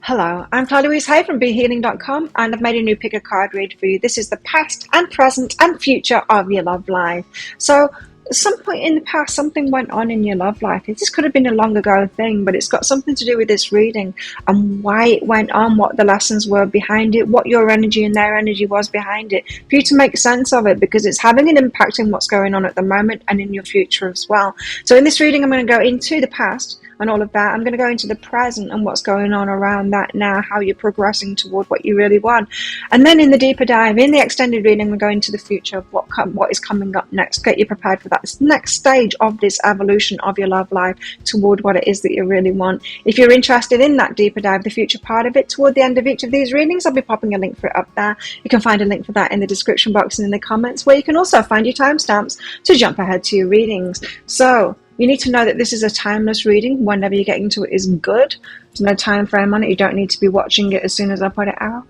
Hello, I'm Claudia Louise Hay from BeHealing.com, and I've made a new pick a card read for you. This is the past and present and future of your love life. So at some point in the past, something went on in your love life. This could have been a long ago thing, but it's got something to do with this reading and why it went on, what the lessons were behind it, what your energy and their energy was behind it, for you to make sense of it, because it's having an impact in what's going on at the moment and in your future as well. So in this reading, I'm going to go into the past and all of that. I'm going to go into the present and what's going on around that now, how you're progressing toward what you really want. And then in the deeper dive, in the extended reading, we're going to the future of what is coming up next. Get you prepared for that next stage of this evolution of your love life toward what it is that you really want. If you're interested in that deeper dive, the future part of it, toward the end of each of these readings, I'll be popping a link for it up there. You can find a link for that in the description box and in the comments, where you can also find your timestamps to jump ahead to your readings. So you need to know that this is a timeless reading. Whenever you get into it is good. There's no time frame on it. You don't need to be watching it as soon as I put it out.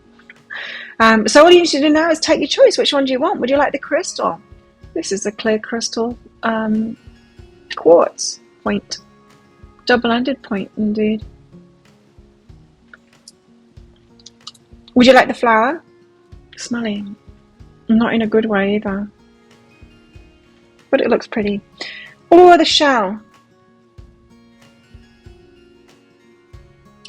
So all you need to do now is take your choice. Which one do you want? Would you like the crystal? This is a clear crystal quartz point. Double-ended point, indeed. Would you like the flower? Smelly. Not in a good way either. But it looks pretty. Or the shell.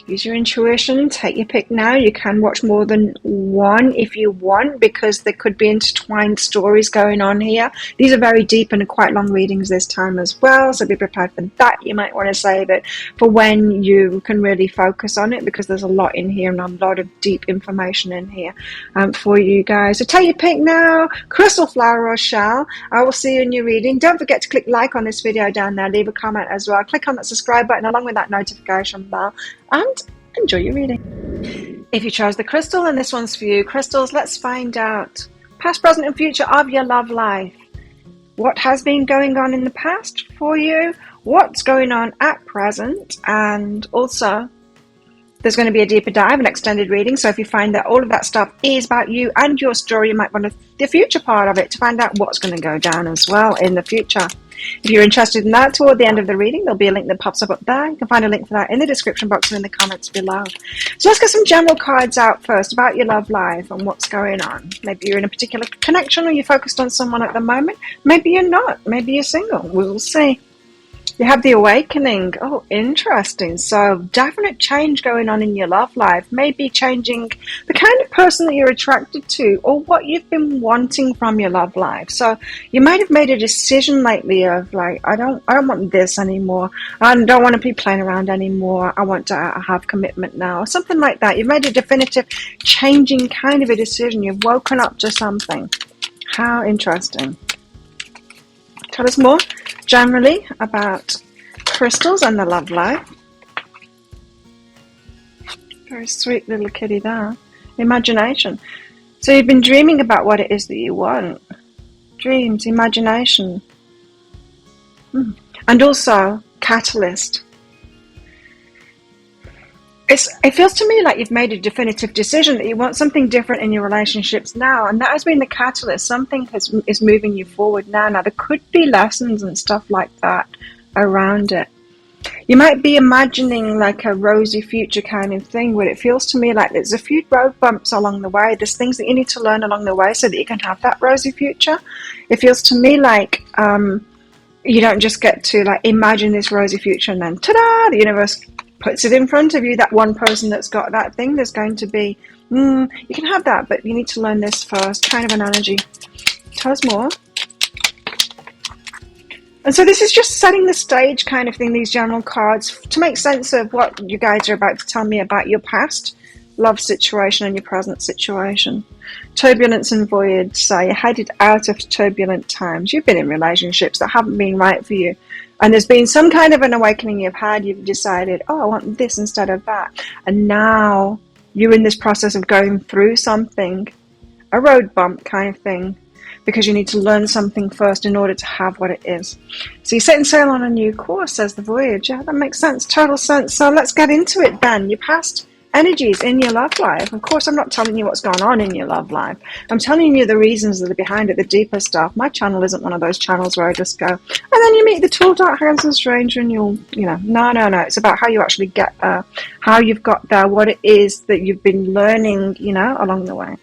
Use your intuition, take your pick now. You can watch more than one if you want, because there could be intertwined stories going on here. These are very deep and quite long readings this time as well, so be prepared for that. You might want to save it for when you can really focus on it, because there's a lot in here and a lot of deep information in here for you guys. So take your pick now, crystal, flower or shell. I will see you in your reading. Don't forget to click like on this video down there, leave a comment as well. Click on that subscribe button along with that notification bell, and enjoy your reading. If you chose the crystal, and this one's for you. Crystals, let's find out past, present and future of your love life. What has been going on in the past for you? What's going on at present? And also, there's going to be a deeper dive, an extended reading. So if you find that all of that stuff is about you and your story, you might want the future part of it to find out what's going to go down as well in the future. If you're interested in that, toward the end of the reading, there'll be a link that pops up there. You can find a link for that in the description box and in the comments below. So let's get some general cards out first about your love life and what's going on. Maybe you're in a particular connection, or you're focused on someone at the moment. Maybe you're not. Maybe you're single. We'll see. You have the awakening. Oh, interesting. So definite change going on in your love life. Maybe changing the kind of person that you're attracted to, or what you've been wanting from your love life. So you might have made a decision lately of like, I don't want this anymore. I don't want to be playing around anymore. I want to have commitment now. Or something like that. You've made a definitive changing kind of a decision. You've woken up to something. How interesting. Tell us more generally about crystals and the love life. Very sweet little kitty there. Imagination. So you've been dreaming about what it is that you want. Dreams, imagination. And also, catalyst. It feels to me like you've made a definitive decision that you want something different in your relationships now, and that has been the catalyst. Something is moving you forward now. Now, there could be lessons and stuff like that around it. You might be imagining like a rosy future kind of thing, but it feels to me like there's a few road bumps along the way. There's things that you need to learn along the way so that you can have that rosy future. It feels to me like you don't just get to like imagine this rosy future and then ta-da, the universe puts it in front of you, that one person that's got that thing. There's going to be, you can have that, but you need to learn this first, kind of an energy. Tell us more. And so this is just setting the stage kind of thing, these general cards, to make sense of what you guys are about to tell me about your past love situation and your present situation. Turbulence and voyage. So you're headed out of turbulent times. You've been in relationships that haven't been right for you. And there's been some kind of an awakening you've had. You've decided, oh, I want this instead of that. And now you're in this process of going through something, a road bump kind of thing, because you need to learn something first in order to have what it is. So you're setting sail on a new course, says the voyage. Yeah, that makes sense, total sense. So let's get into it then. Your past, energies in your love life. Of course, I'm not telling you what's going on in your love life. I'm telling you the reasons that are behind it, the deeper stuff. My channel isn't one of those channels where I just go, and then you meet the tall, dark, handsome stranger and you'll, no. It's about how you actually get there, how you've got there, what it is that you've been learning, along the way.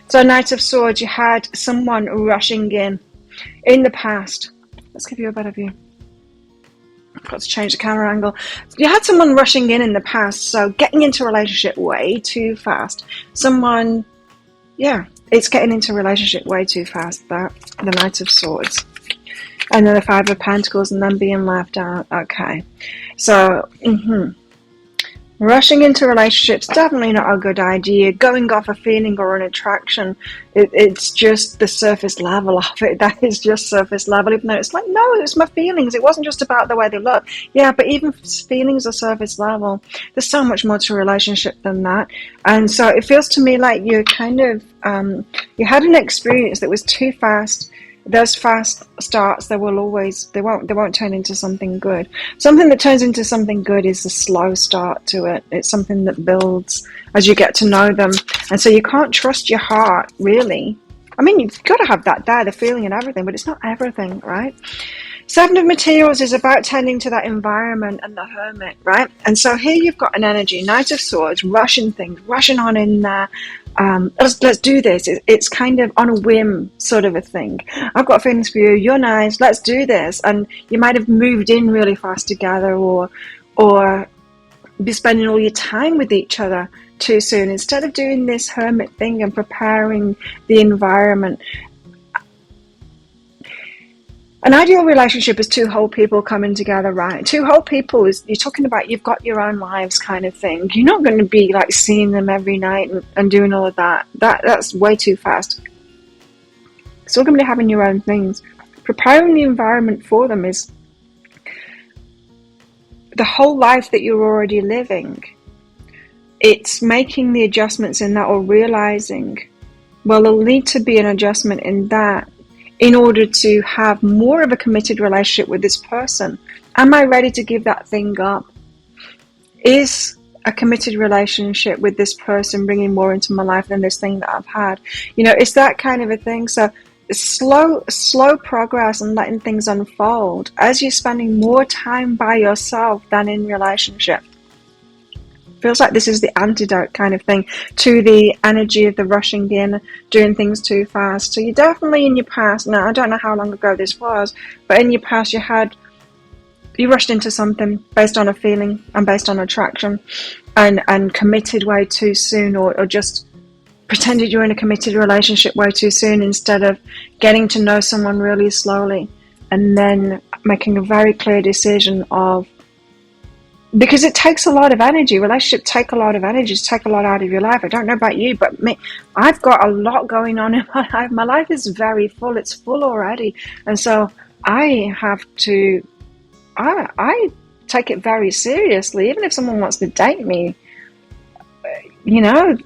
So Knight of Swords, you had someone rushing in the past. Let's give you a better view. I've got to change the camera angle. You had someone rushing in the past, so getting into a relationship way too fast. Someone, it's getting into a relationship way too fast, the Knight of Swords. And then the Five of Pentacles, and then being left out. Okay. So, rushing into relationships, definitely not a good idea. Going off a feeling or an attraction, it's just the surface level of it. That is just surface level. Even though it's like, no, it's my feelings. It wasn't just about the way they look. Yeah, but even feelings are surface level. There's so much more to a relationship than that. And so it feels to me like you're kind of, you had an experience that was too fast. Those fast starts, they won't turn into something good. Something that turns into something good is a slow start to it. It's something that builds as you get to know them. And so you can't trust your heart, really. I mean, you've got to have that there, the feeling and everything, but it's not everything, right? Seven of Materials is about tending to that environment and the Hermit, right? And so here you've got an energy, Knight of Swords, rushing things, rushing on in there. Let's do this. It's kind of on a whim sort of a thing. I've got feelings for you. You're nice. Let's do this. And you might have moved in really fast together, or be spending all your time with each other too soon instead of doing this hermit thing and preparing the environment. An ideal relationship is two whole people coming together, right? Two whole people is, you're talking about you've got your own lives kind of thing. You're not going to be like seeing them every night and doing all of that. That's way too fast. Still going to be having your own things. Preparing the environment for them is the whole life that you're already living. It's making the adjustments in that, or realizing, well, there'll need to be an adjustment in that in order to have more of a committed relationship with this person. Am I ready to give that thing up? Is a committed relationship with this person bringing more into my life than this thing that I've had? It's that kind of a thing. So slow progress and letting things unfold as you're spending more time by yourself than in relationship. Feels like this is the antidote kind of thing to the energy of the rushing in, doing things too fast. So you definitely in your past, now I don't know how long ago this was, but in your past you rushed into something based on a feeling and based on attraction and committed way too soon, or just pretended you're in a committed relationship way too soon instead of getting to know someone really slowly and then making a very clear decision of, because it takes a lot of energy. Relationships take a lot of energy, take a lot out of your life. I don't know about you, but me, I've got a lot going on in my life. My life is very full. It's full already. And so I have to, I take it very seriously. Even if someone wants to date me, I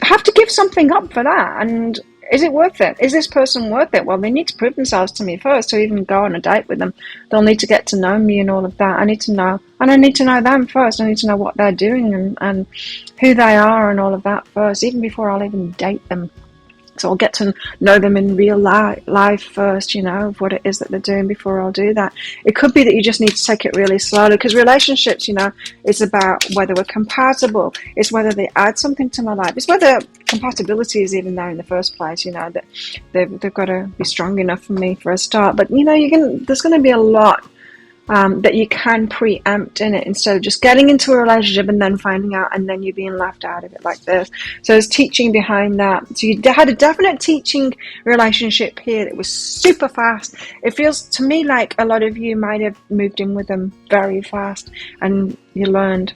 have to give something up for that. And is it worth it? Is this person worth it? Well, they need to prove themselves to me first to even go on a date with them. They'll need to get to know me and all of that. I need to know, and I need to know them first. I need to know what they're doing and who they are and all of that first, even before I'll even date them. So I'll get to know them in real life first, of what it is that they're doing before I'll do that. It could be that you just need to take it really slowly, because relationships, it's about whether we're compatible. It's whether they add something to my life. It's whether compatibility is even there in the first place, that they've got to be strong enough for me for a start. But, there's going to be a lot that you can preempt in it instead of just getting into a relationship and then finding out and then you being left out of it like this. So there's teaching behind that. So you had a definite teaching relationship here that was super fast. It feels to me like a lot of you might have moved in with them very fast and you've learned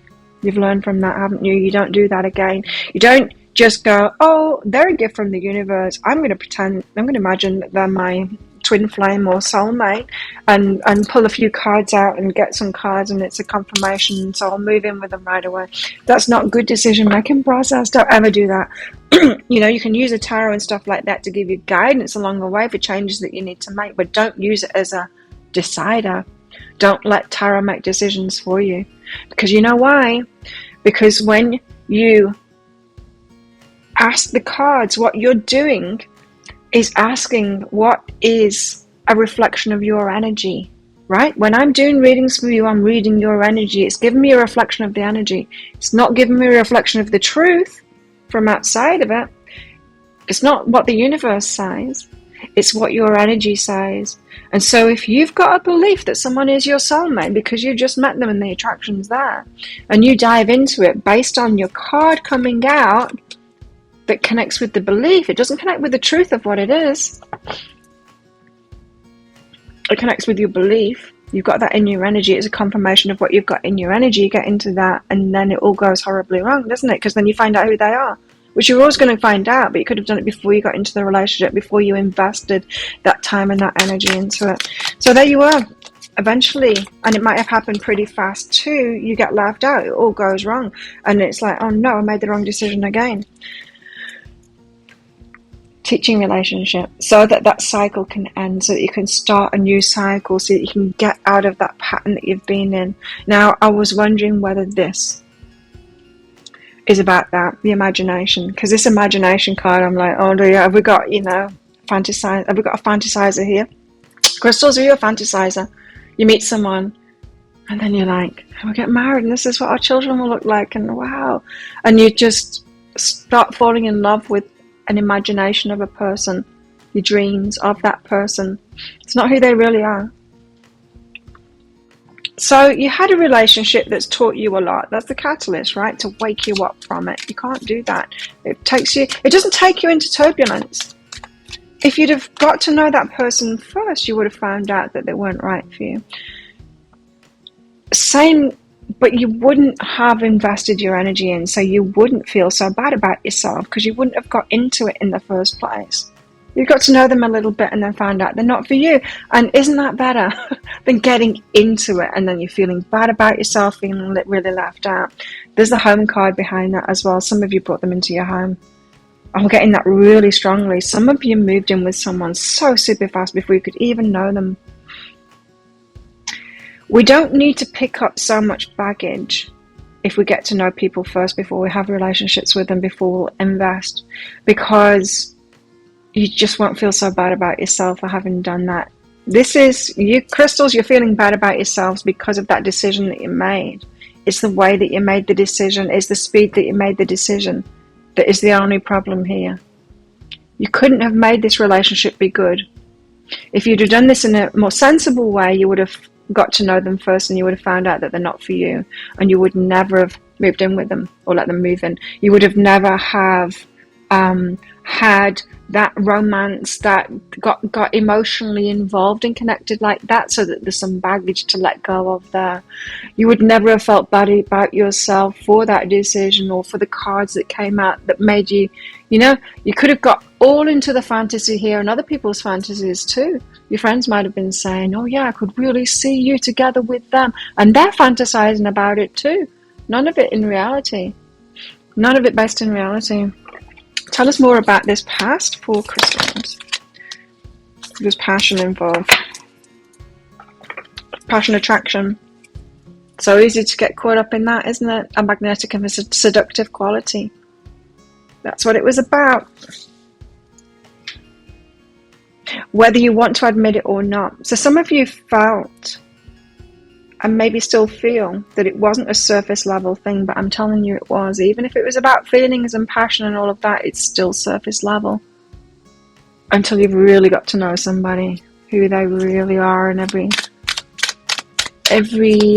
from that, haven't you? You don't do that again. You don't just go, oh, they're a gift from the universe. I'm going to imagine that they're my twin flame or soulmate and pull a few cards out and get some cards and it's a confirmation, so I'll move in with them right away. That's not good decision making process. Don't ever do that. You can use a tarot and stuff like that to give you guidance along the way for changes that you need to make, but don't use it as a decider. Don't let tarot make decisions for you, because you know why? Because when you ask the cards, what you're doing is asking what is a reflection of your energy, right? When I'm doing readings for you, I'm reading your energy. It's giving me a reflection of the energy. It's not giving me a reflection of the truth from outside of it. It's not what the universe says. It's what your energy says. And so if you've got a belief that someone is your soulmate because you just met them and the attraction's there, and you dive into it based on your card coming out that connects with the belief, it doesn't connect with the truth of what it is. It connects with your belief. You've got that in your energy. It's a confirmation of what you've got in your energy. You get into that and then it all goes horribly wrong, doesn't it? Because then you find out who they are, which you're always going to find out, but you could have done it before you got into the relationship, before you invested that time and that energy into it. So there you are. Eventually, and it might have happened pretty fast too, you get left out. It all goes wrong. And it's like, oh no, I made the wrong decision again. Teaching relationship so that that cycle can end, so that you can start a new cycle, so that you can get out of that pattern that you've been in. Now, I was wondering whether this is about that, the imagination, because this imagination card, I'm like, oh dear, have we got, fantasize? Have we got a fantasizer here? Crystals, are you a fantasizer? You meet someone and then you're like, we'll get married and this is what our children will look like, and wow, and you just start falling in love with an imagination of a person, your dreams of that person. It's not who they really are. So you had a relationship that's taught you a lot. That's the catalyst, right? To wake you up from it. You can't do that. It doesn't take you into turbulence. If you'd have got to know that person first, you would have found out that they weren't right for you. But you wouldn't have invested your energy in, so you wouldn't feel so bad about yourself, because you wouldn't have got into it in the first place. You got to know them a little bit and then found out they're not for you. And isn't that better than getting into it and then you're feeling bad about yourself, feeling really left out? There's the home card behind that as well. Some of you brought them into your home. I'm getting that really strongly. Some of you moved in with someone so super fast before you could even know them. We don't need to pick up so much baggage if we get to know people first before we have relationships with them, before we'll invest, because you just won't feel so bad about yourself for having done that. This is, you crystals, you're feeling bad about yourselves because of that decision that you made. It's the way that you made the decision, it's the speed that you made the decision that is the only problem here. You couldn't have made this relationship be good. If you'd have done this in a more sensible way, you would have got to know them first and you would have found out that they're not for you, and you would never have moved in with them or let them move in. You would have never have had that romance that got emotionally involved and connected like that, so that there's some baggage to let go of there. You would never have felt bad about yourself for that decision or for the cards that came out that made you, you could have got all into the fantasy here and other people's fantasies too. Your friends might have been saying, oh yeah, I could really see you together with them, and they're fantasizing about it too. None of it in reality. None of it based in reality. Tell us more about this past for crystals. There's passion involved. Passion, attraction. So easy to get caught up in that, isn't it? A magnetic and a seductive quality. That's what it was about. Whether you want to admit it or not. So some of you felt, and maybe still feel, that it wasn't a surface level thing, but I'm telling you it was. Even if it was about feelings and passion and all of that, it's still surface level. Until you've really got to know somebody, who they really are in every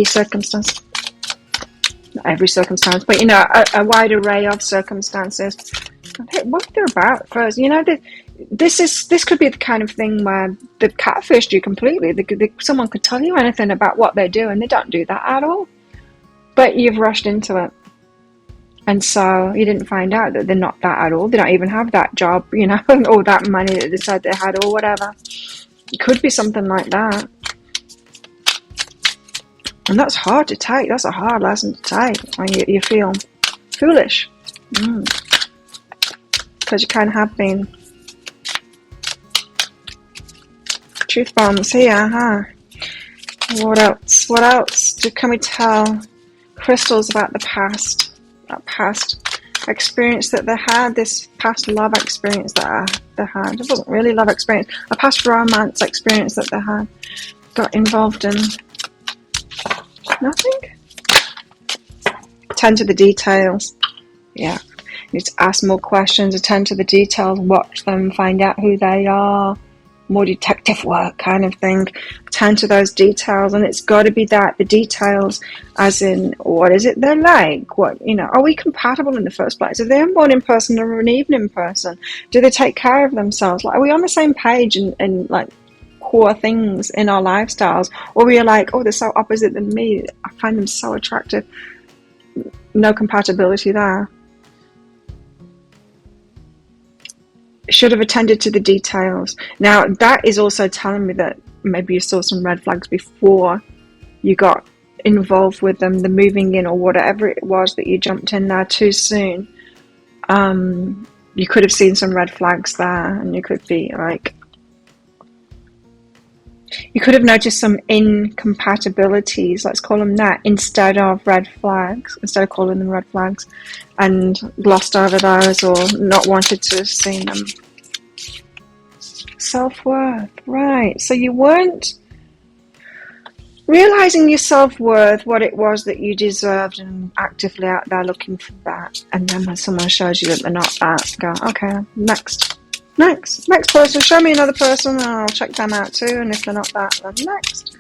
circumstance. Not every circumstance, but a wide array of circumstances. What they're about first. This could be the kind of thing where they've catfished you completely. Someone could tell you anything about what they do, and they don't do that at all. But you've rushed into it. And so you didn't find out that they're not that at all. They don't even have that job, or that money that they said they had or whatever. It could be something like that. And that's hard to take. That's a hard lesson to take when you feel foolish. Because you kind of have been. Truth bombs here, huh? What else? Can we tell crystals about the past? that past experience that they had, this past love experience that they had. It wasn't really love experience, a past romance experience that they had, got involved in. Nothing? Attend to the details. Yeah. You need to ask more questions, attend to the details, watch them, find out who they are. More detective work kind of thing. Attend to those details, and it's got to be that, the details, as in, what is it they're like? What, are we compatible in the first place? Are they a morning person or an evening person? Do they take care of themselves? Like, are we on the same page in like core things in our lifestyles? Or we are like, oh, they're so opposite than me, I find them so attractive. No compatibility there. Should have attended to the details. Now, that is also telling me that maybe you saw some red flags before you got involved with them, the moving in or whatever it was that you jumped in there too soon. You could have seen some red flags there, and you could be like, you could have noticed some incompatibilities, let's call them that, instead of red flags, instead of calling them red flags, and glossed over those or not wanted to see them. Self-worth, right. So you weren't realizing your self-worth, what it was that you deserved, and actively out there looking for that. And then when someone shows you that they're not that, go, okay, next person, show me another person and I'll check them out too, and if they're not that, then next.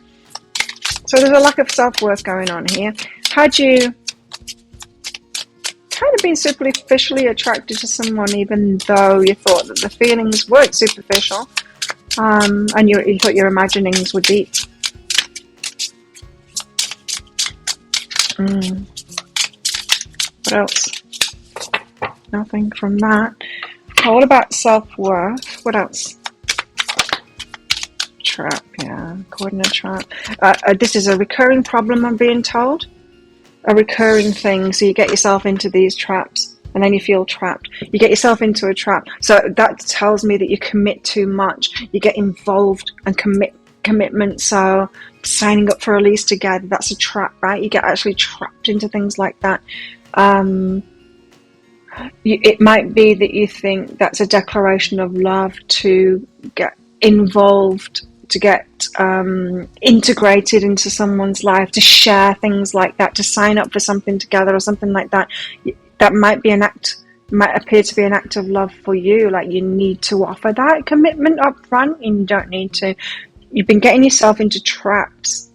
So there's a lack of self-worth going on here. Had you kind of been superficially attracted to someone, even though you thought that the feelings weren't superficial, and you thought your imaginings were deep? What else? Nothing from that. What about self-worth? What else? Trap, yeah. Caught in a trap. This is a recurring problem, I'm being told. A recurring thing. So you get yourself into these traps, and then you feel trapped. You get yourself into a trap. So that tells me that you commit too much. You get involved and commitment. So signing up for a lease together, that's a trap, right? You get actually trapped into things like that. It might be that you think that's a declaration of love to get involved, to get integrated into someone's life, to share things like that, to sign up for something together or something like that. That might be might appear to be an act of love for you. Like, you need to offer that commitment up front, and you don't need to. You've been getting yourself into traps.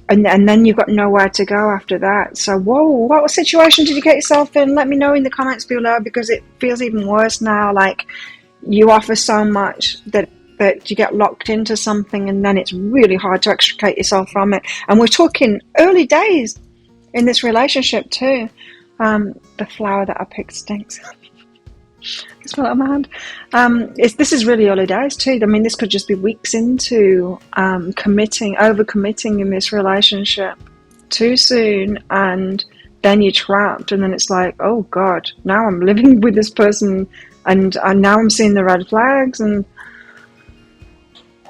And then you've got nowhere to go after that. So, whoa, what situation did you get yourself in? Let me know in the comments below, because it feels even worse now. Like, you offer so much that you get locked into something, and then it's really hard to extricate yourself from it. And we're talking early days in this relationship too. The flower that I picked stinks. It's not mad. This is really early days too. I mean, this could just be weeks into over-committing in this relationship too soon, and then you're trapped, and then it's like, oh God, now I'm living with this person, and now I'm seeing the red flags, and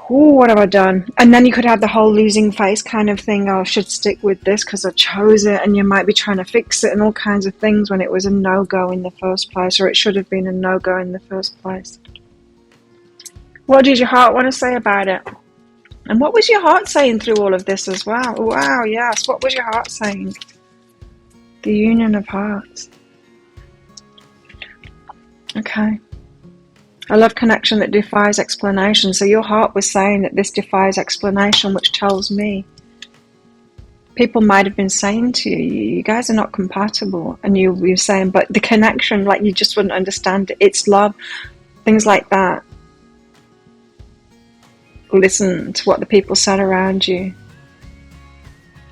what have I done? And then you could have the whole losing face kind of thing. Oh, I should stick with this because I chose it, and you might be trying to fix it and all kinds of things when it was a no-go in the first place, or it should have been a no-go in the first place. What did your heart want to say about it? And what was your heart saying through all of this as well? Wow, yes, what was your heart saying? The union of hearts. Okay. I love connection that defies explanation. So your heart was saying that this defies explanation, which tells me people might have been saying to you, you guys are not compatible. And you were saying, but the connection, like, you just wouldn't understand it. It's love, things like that. Listen to what the people said around you.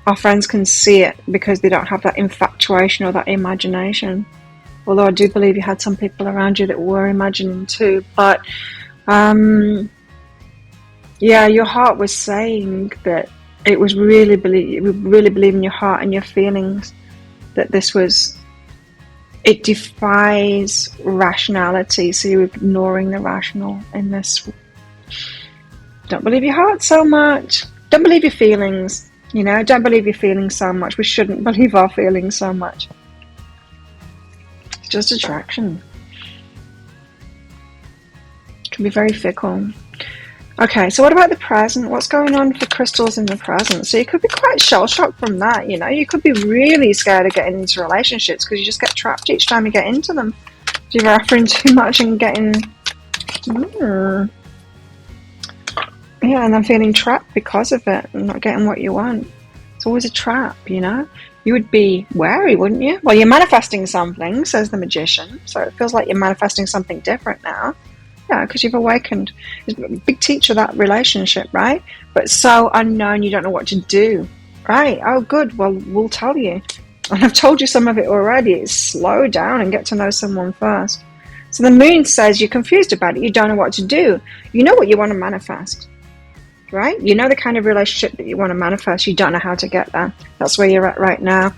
Our friends can see it because they don't have that infatuation or that imagination. Although I do believe you had some people around you that were imagining too. But, yeah, your heart was saying that it was really believe in your heart and your feelings that this was, it defies rationality. So you're ignoring the rational in this. Don't believe your heart so much. Don't believe your feelings. Don't believe your feelings so much. We shouldn't believe our feelings so much. just attraction. It can be very fickle. Okay, so what about the present? What's going on for crystals in the present? So you could be quite shell-shocked from that, you know. You could be really scared of getting into relationships because you just get trapped each time you get into them. You're offering too much and getting... Yeah, and I'm feeling trapped because of it and not getting what you want. It's always a trap, you know. You would be wary, wouldn't you? Well, you're manifesting something, says the magician. So it feels like you're manifesting something different now. Yeah, because you've awakened. It's a big teacher, that relationship, right? But so unknown, you don't know what to do, right? Oh, good. Well, we'll tell you. And I've told you some of it already. It's slow down and get to know someone first. So the moon says you're confused about it. You don't know what to do. You know what you want to manifest, right? You know the kind of relationship that you want to manifest. You don't know how to get there. That's where you're at right now.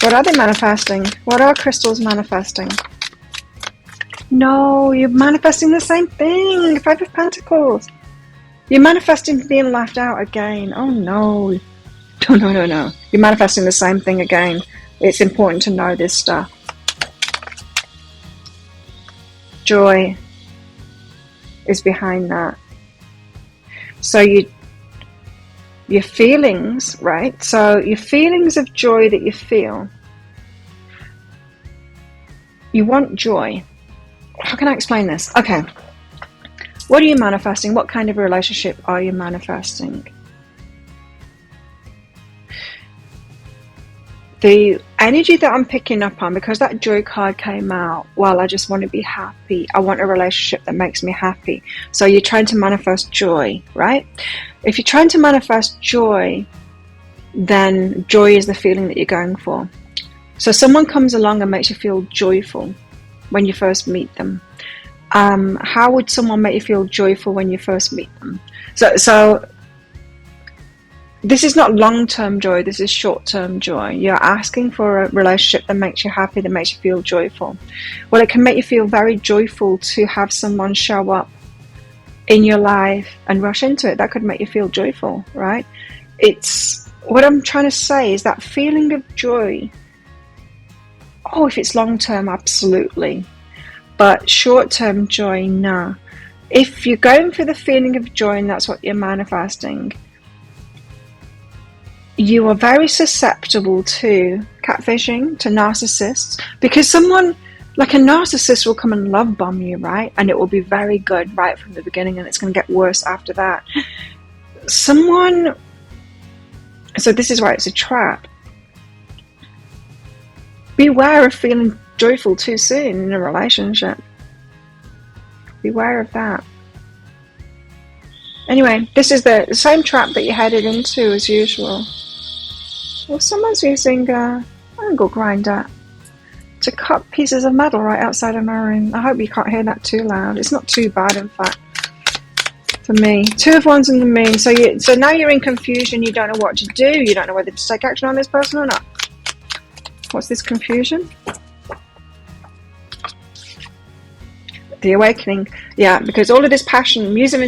What are they manifesting? What are crystals manifesting? No, you're manifesting the same thing. 5 of Pentacles. You're manifesting being left out again. Oh no. No. You're manifesting the same thing again. It's important to know this stuff. Joy is behind that. So your feelings, right? So your feelings of joy that you feel. You want joy. How can I explain this? Okay. What are you manifesting? What kind of relationship are you manifesting? The energy that I'm picking up on, because that joy card came out, well, I just want to be happy. I want a relationship that makes me happy. So you're trying to manifest joy, right? If you're trying to manifest joy, then joy is the feeling that you're going for. So someone comes along and makes you feel joyful when you first meet them. How would someone make you feel joyful when you first meet them? So this is not long-term joy, this is short-term joy. You're asking for a relationship that makes you happy, that makes you feel joyful. Well, it can make you feel very joyful to have someone show up in your life and rush into it. That could make you feel joyful, right? It's what I'm trying to say is that feeling of joy. Oh, if it's long-term, absolutely. But short-term joy, nah. If you're going for the feeling of joy and that's what you're manifesting, you are very susceptible to catfishing, to narcissists, because someone like a narcissist will come and love bomb you, right? And it will be very good right from the beginning and it's going to get worse after that. So this is why it's a trap. Beware of feeling joyful too soon in a relationship. Beware of that. Anyway, this is the same trap that you're headed into as usual. Well, someone's using an angle grinder to cut pieces of metal right outside of my room. I hope you can't hear that too loud. It's not too bad, in fact, for me. 2 of Wands in the moon. So now you're in confusion. You don't know what to do. You don't know whether to take action on this person or not. What's this confusion? The awakening. Yeah, because all of this passion, music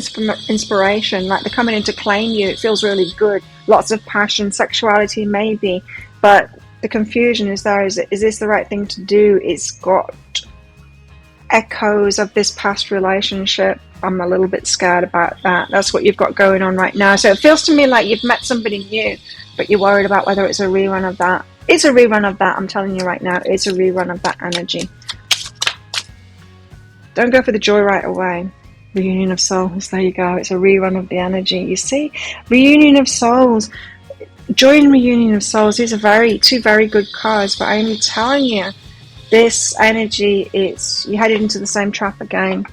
inspiration, like they're coming in to claim you. It feels really good. Lots of passion, sexuality maybe. But the confusion is there. Is this the right thing to do? It's got echoes of this past relationship. I'm a little bit scared about that. That's what you've got going on right now. So it feels to me like you've met somebody new, but you're worried about whether it's a rerun of that. It's a rerun of that. I'm telling you right now. It's a rerun of that energy. Don't go for the joy right away. Reunion of souls. There you go. It's a rerun of the energy. You see? Reunion of souls. Joy and reunion of souls. These are two very good cards. But I'm telling you, this energy, you're headed into the same trap again.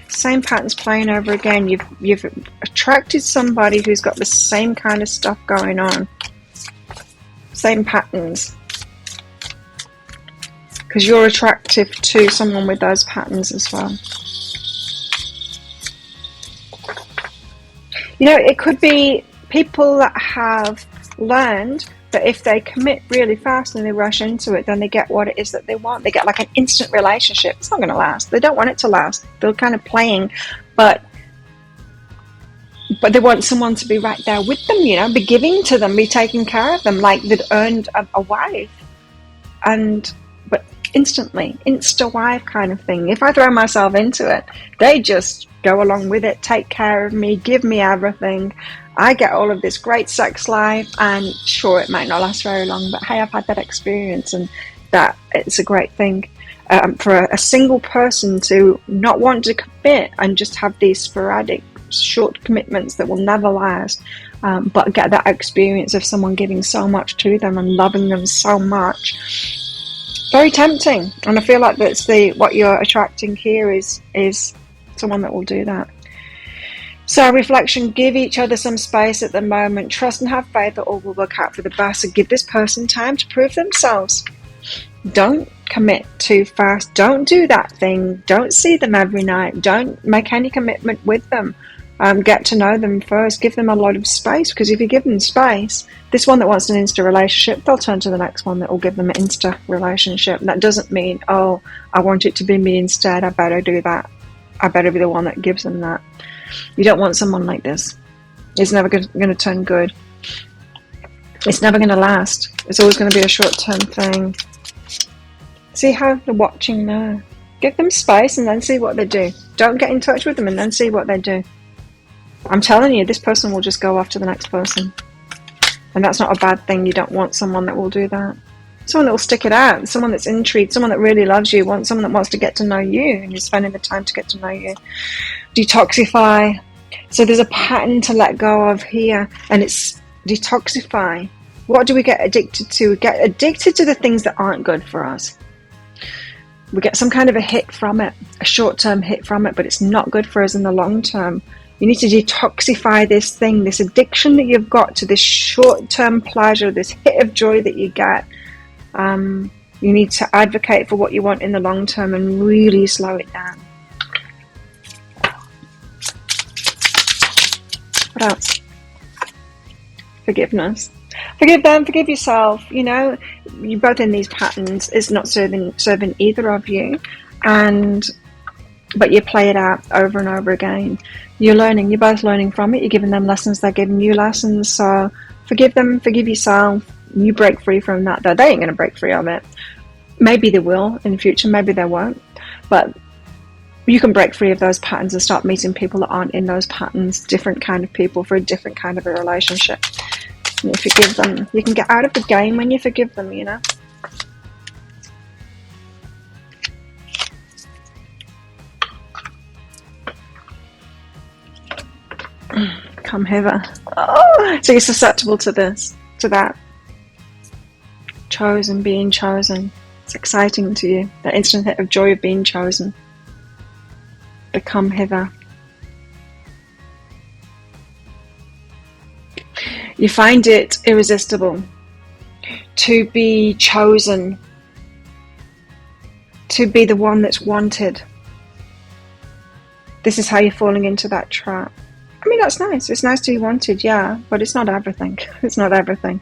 Same patterns playing over again. You've attracted somebody who's got the same kind of stuff going on. Same patterns. Because you're attractive to someone with those patterns as well. You know, it could be people that have learned that if they commit really fast and they rush into it, then they get what it is that they want. They get like an instant relationship. It's not going to last. They don't want it to last. They're kind of playing. But but they want someone to be right there with them, you know, be giving to them, be taking care of them, like they'd earned a wife. And but instantly, insta wife kind of thing. If I throw myself into it, they just go along with it, take care of me, give me everything. I get all of this great sex life, and sure, it might not last very long, but hey, I've had that experience, and that it's a great thing. For a single person to not want to commit and just have these sporadic, short commitments that will never last, but get that experience of someone giving so much to them and loving them so much, very tempting. And I feel like that's what you're attracting here is someone that will do that. So reflection, give each other some space at the moment, trust and have faith that all will work out for the best, and give this person time to prove themselves. Don't commit too fast. Don't do that thing. Don't see them every night. Don't make any commitment with them. Get to know them first. Give them a lot of space, because if you give them space, this one that wants an insta relationship, they'll turn to the next one that will give them an insta relationship. And that doesn't mean, oh, I want it to be me instead, I better do that. I better be the one that gives them that. You don't want someone like this. It's never going to turn good. It's never going to last. It's always going to be a short-term thing. See how they're watching now. Give them space and then see what they do. Don't get in touch with them and then see what they do. I'm telling you, this person will just go off to the next person. And that's not a bad thing. You don't want someone that will do that. Someone that will stick it out. Someone that's intrigued. Someone that really loves you. Someone that wants to get to know you. And you're spending the time to get to know you. Detoxify. So there's a pattern to let go of here. And it's detoxify. What do we get addicted to? We get addicted to the things that aren't good for us. We get some kind of a hit from it, a short-term hit from it, but it's not good for us in the long term. You need to detoxify this thing, this addiction that you've got to this short-term pleasure, this hit of joy that you get. You need to advocate for what you want in the long term and really slow it down. What else? Forgiveness. Forgive them, forgive yourself. You know, you're both in these patterns. It's not serving either of you, but you play it out over and over again. You're learning. You're both learning from it. You're giving them lessons. They're giving you lessons. So forgive them, forgive yourself. You break free from that. Though they ain't going to break free of it. Maybe they will in the future. Maybe they won't. But you can break free of those patterns and start meeting people that aren't in those patterns. Different kind of people for a different kind of a relationship. You forgive them. You can get out of the game when you forgive them, you know. Come hither. Oh, so you're susceptible to this, to that. Chosen, being chosen. It's exciting to you. That instant hit of joy of being chosen. But come hither. You find it irresistible to be chosen, to be the one that's wanted. This is how you're falling into that trap. I mean, that's nice. It's nice to be wanted, yeah, but it's not everything. It's not everything.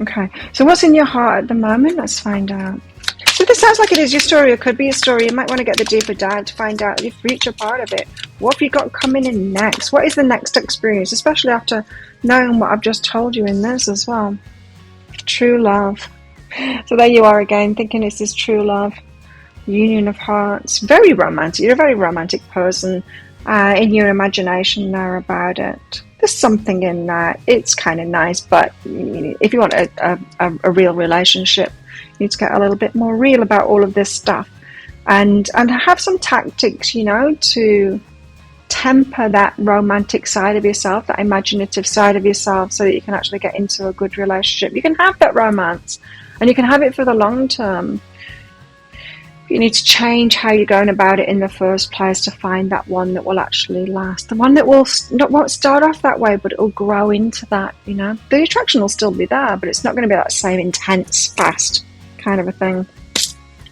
Okay, so what's in your heart at the moment? Let's find out. So this sounds like it is your story, or could be a story. You might want to get the deeper dive to find out if you reach a part of it. What have you got coming in next? What is the next experience, especially after knowing what I've just told you in this as well? True love. So there you are again, thinking it's this true love, union of hearts. Very romantic. You're a very romantic person. In your imagination there about it. There's something in that. It's kind of nice, but if you want a real relationship, you need to get a little bit more real about all of this stuff, and have some tactics, you know, to temper that romantic side of yourself, that imaginative side of yourself, so that you can actually get into a good relationship. You can have that romance, and you can have it for the long term. You need to change how you're going about it in the first place to find that one that will actually last. The one that won't start off that way, but it will grow into that, you know. The attraction will still be there, but it's not going to be that same intense, fast kind of a thing.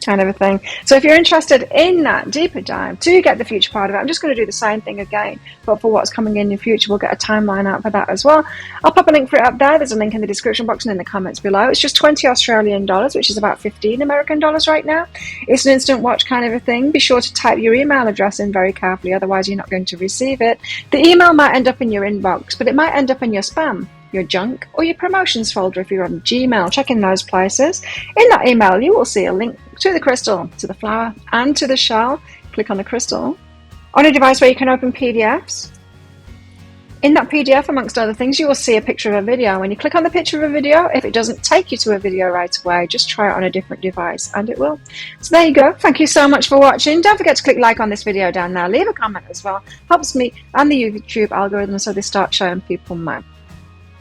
kind of a thing. So if you're interested in that deeper dive to get the future part of it, I'm just going to do the same thing again, but for what's coming in the future. We'll get a timeline out for that as well. I'll pop a link for it up there. There's a link in the description box and in the comments below. It's just 20 Australian dollars, which is about 15 American dollars right now. It's an instant watch kind of a thing. Be sure to type your email address in very carefully, otherwise you're not going to receive it. The email might end up in your inbox, but it might end up in your spam, your junk, or your promotions folder if you're on Gmail. Check in those places. In that email, you will see a link to the crystal, to the flower, and to the shell. Click on the crystal on a device where you can open PDFs. In that PDF, amongst other things, you will see a picture of a video. When you click on the picture of a video, if it doesn't take you to a video right away, just try it on a different device and it will. So there you go. Thank you so much for watching. Don't forget to click like on this video down there. Leave a comment as well. Helps me and the YouTube algorithm so they start showing people my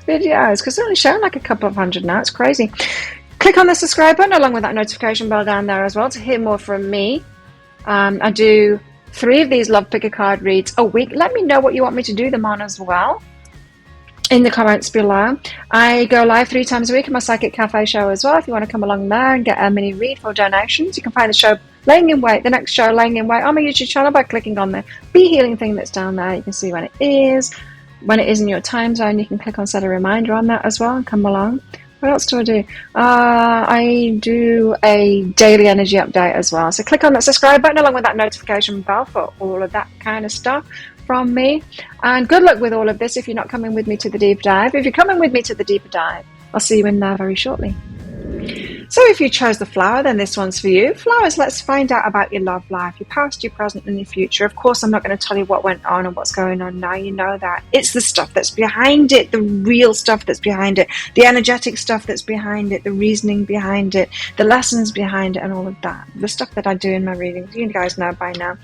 videos, because they're only showing like a couple of hundred now. It's crazy. Click on the subscribe button along with that notification bell down there as well to hear more from me. I do 3 of these Love Picker card reads a week. Let me know what you want me to do them on as well in the comments below. I go live 3 times a week in my Psychic Cafe show as well. If you want to come along there and get a mini read for donations, you can find the show Laying in Wait, the next show Laying in Wait on my YouTube channel by clicking on the Be Healing thing that's down there. You can see when it is. When it is in your time zone, you can click on set a reminder on that as well and come along. What else do I do? I do a daily energy update as well. So click on that subscribe button along with that notification bell for all of that kind of stuff from me. And good luck with all of this if you're not coming with me to the deep dive. If you're coming with me to the deeper dive, I'll see you in there very shortly. So if you chose the flower, then this one's for you. Flowers, let's find out about your love life, your past, your present, and your future. Of course, I'm not going to tell you what went on and what's going on now. You know that. It's the stuff that's behind it, the real stuff that's behind it, the energetic stuff that's behind it, the reasoning behind it, the lessons behind it, and all of that. The stuff that I do in my readings, you guys know by now.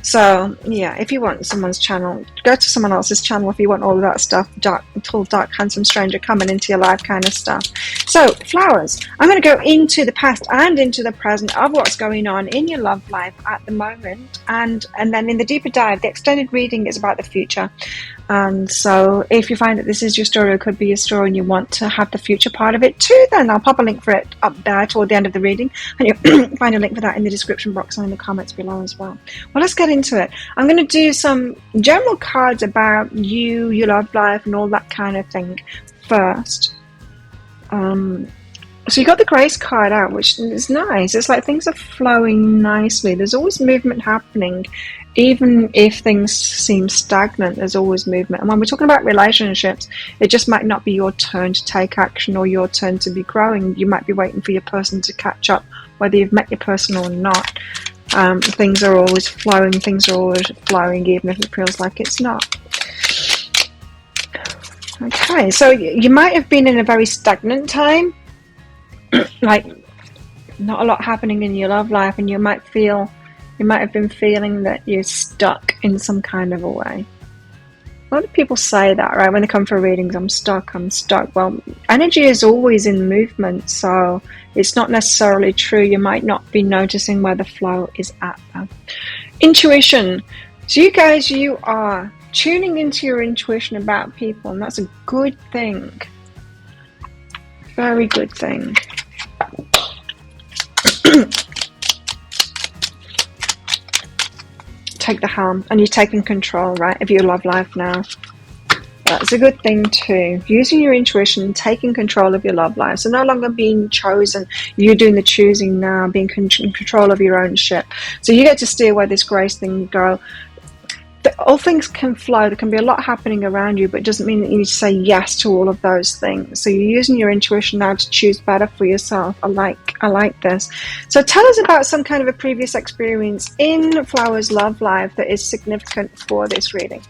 So, yeah, if you want someone's channel, go to someone else's channel if you want all of that stuff, dark, tall, dark, handsome stranger coming into your life kind of stuff. So, flowers, I'm going to go into the past and into the present of what's going on in your love life at the moment, and then in the deeper dive, the extended reading is about the future. And so if you find that this is your story, it could be your story, and you want to have the future part of it too, then I'll pop a link for it up there toward the end of the reading, and you'll find a link for that in the description box and in the comments below as well. Well, let's get into it. I'm going to do some general cards about you, your love life, and all that kind of thing first. So you got the Grace card out, which is nice. It's like things are flowing nicely. There's always movement happening. Even if things seem stagnant, there's always movement. And when we're talking about relationships, it just might not be your turn to take action or your turn to be growing. You might be waiting for your person to catch up, whether you've met your person or not. Things are always flowing. Things are always flowing, even if it feels like it's not. Okay, so you might have been in a very stagnant time. Like not a lot happening in your love life, and you might have been feeling that you're stuck in some kind of a way. A lot of people say that, right, when they come for readings, I'm stuck. Well, energy is always in movement, so it's not necessarily true. You might not be noticing where the flow is at though. Intuition. So you guys, you are tuning into your intuition about people, and that's a good thing. Very good thing. Take the helm, and you're taking control, right, of your love life now. That's a good thing too. Using your intuition and taking control of your love life. So no longer being chosen, you're doing the choosing now, being in control of your own ship. So you get to steer where this Grace thing go. All things can flow. There can be a lot happening around you, but it doesn't mean that you need to say yes to all of those things. So you're using your intuition now to choose better for yourself. I like this. So tell us about some kind of a previous experience in Flower's love life that is significant for this reading.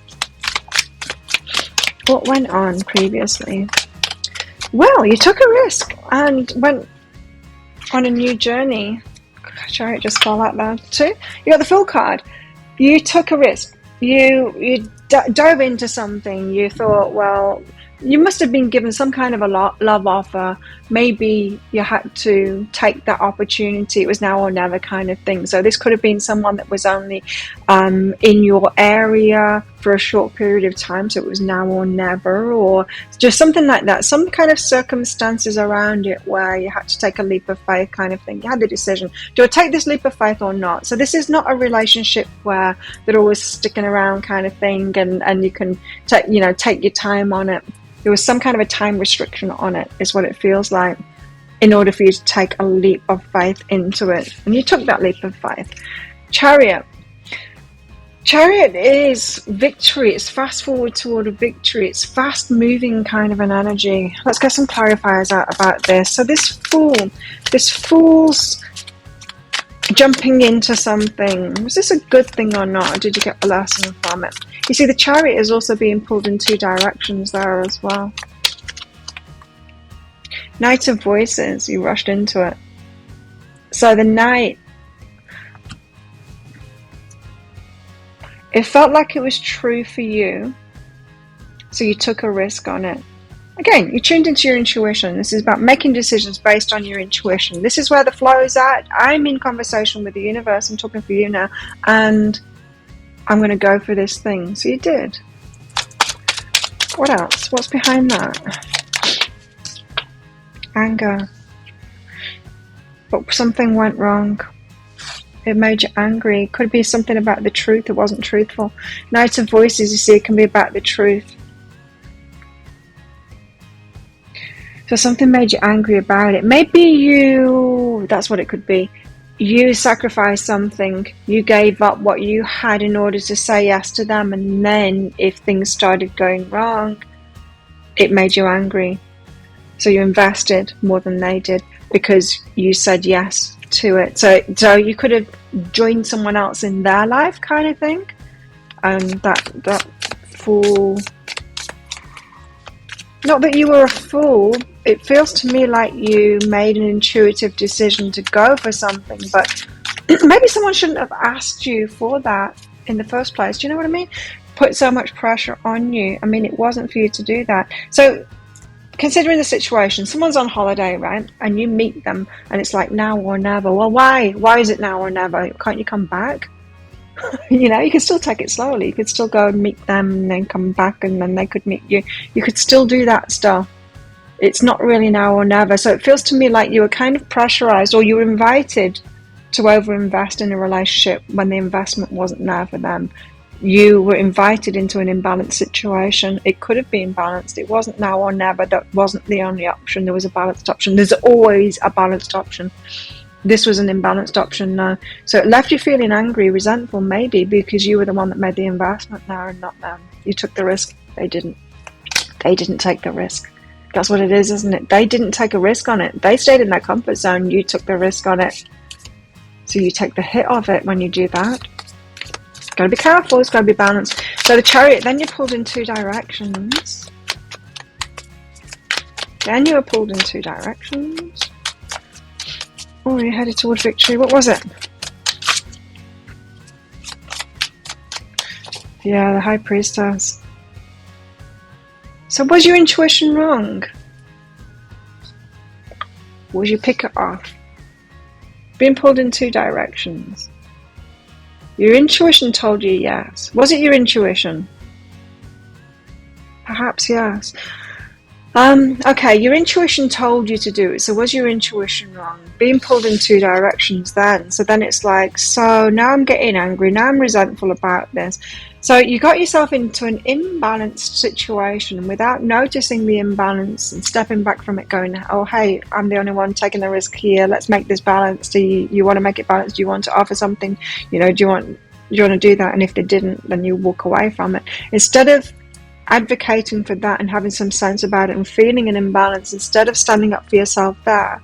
What went on previously? Well, you took a risk and went on a new journey. Chariot just fell out there too. You got the Fool card. You took a risk. You dove into something. You thought, well, you must have been given some kind of a love offer. Maybe you had to take that opportunity. It was now or never kind of thing. So this could have been someone that was only in your area for a short period of time. So it was now or never, or just something like that. Some kind of circumstances around it where you had to take a leap of faith kind of thing. You had the decision, do I take this leap of faith or not? So this is not a relationship where they're always sticking around kind of thing, and you can take your time on it. There was some kind of a time restriction on it, is what it feels like, in order for you to take a leap of faith into it. And you took that leap of faith. Chariot. Chariot is victory. It's fast forward toward a victory. It's fast moving kind of an energy. Let's get some clarifiers out about this. So this fool's jumping into something. Was this a good thing or not? Or did you get a lesson from it? You see, the chariot is also being pulled in two directions there as well. Knight of Voices, you rushed into it. So the Knight, it felt like it was true for you, so you took a risk on it. Again, you tuned into your intuition. This is about making decisions based on your intuition. This is where the flow is at. I'm in conversation with the universe. I'm talking for you now. And I'm going to go for this thing. So you did. What else? What's behind that? Anger. But something went wrong. It made you angry. It could be something about the truth that wasn't truthful. Knight of Voices, you see, it can be about the truth. So something made you angry about it. Maybe that's what it could be. You sacrificed something. You gave up what you had in order to say yes to them. And then if things started going wrong, it made you angry. So you invested more than they did because you said yes to it. So you could have joined someone else in their life kind of thing. And that fool... Not that you were a fool. It feels to me like you made an intuitive decision to go for something, but maybe someone shouldn't have asked you for that in the first place. Do you know what I mean? Put so much pressure on you. I mean, it wasn't for you to do that. So considering the situation, someone's on holiday, right? And you meet them and it's like now or never. Well, why? Why is it now or never? Can't you come back? You can still take it slowly. You could still go and meet them and then come back and then they could meet you. You could still do that stuff. It's not really now or never. So it feels to me like you were kind of pressurized, or you were invited to overinvest in a relationship when the investment wasn't there for them. You were invited into an imbalanced situation. It could have been balanced. It wasn't now or never. That wasn't the only option. There was a balanced option. There's always a balanced option. This was an imbalanced option now. So it left you feeling angry, resentful, maybe because you were the one that made the investment now and not them. You took the risk. They didn't. They didn't take the risk. That's what it is, isn't it? They didn't take a risk on it. They stayed in their comfort zone. You took the risk on it. So you take the hit of it when you do that. Got to be careful. It's got to be balanced. So the chariot, then you're pulled in two directions. Then you were pulled in two directions. Oh, you're headed toward victory. What was it? Yeah, the High Priestess. So was your intuition wrong? Was you pick it off? Being pulled in two directions. Your intuition told you yes. Was it your intuition? Perhaps yes. Okay, your intuition told you to do it. So was your intuition wrong? Being pulled in two directions then. So then it's like, so now I'm getting angry. Now I'm resentful about this. So you got yourself into an imbalanced situation without noticing the imbalance and stepping back from it going, oh, hey, I'm the only one taking the risk here. Let's make this balanced. Do you want to make it balanced? Do you want to offer something? Do you want to do that? And if they didn't, then you walk away from it. Instead of advocating for that and having some sense about it and feeling an imbalance, instead of standing up for yourself there,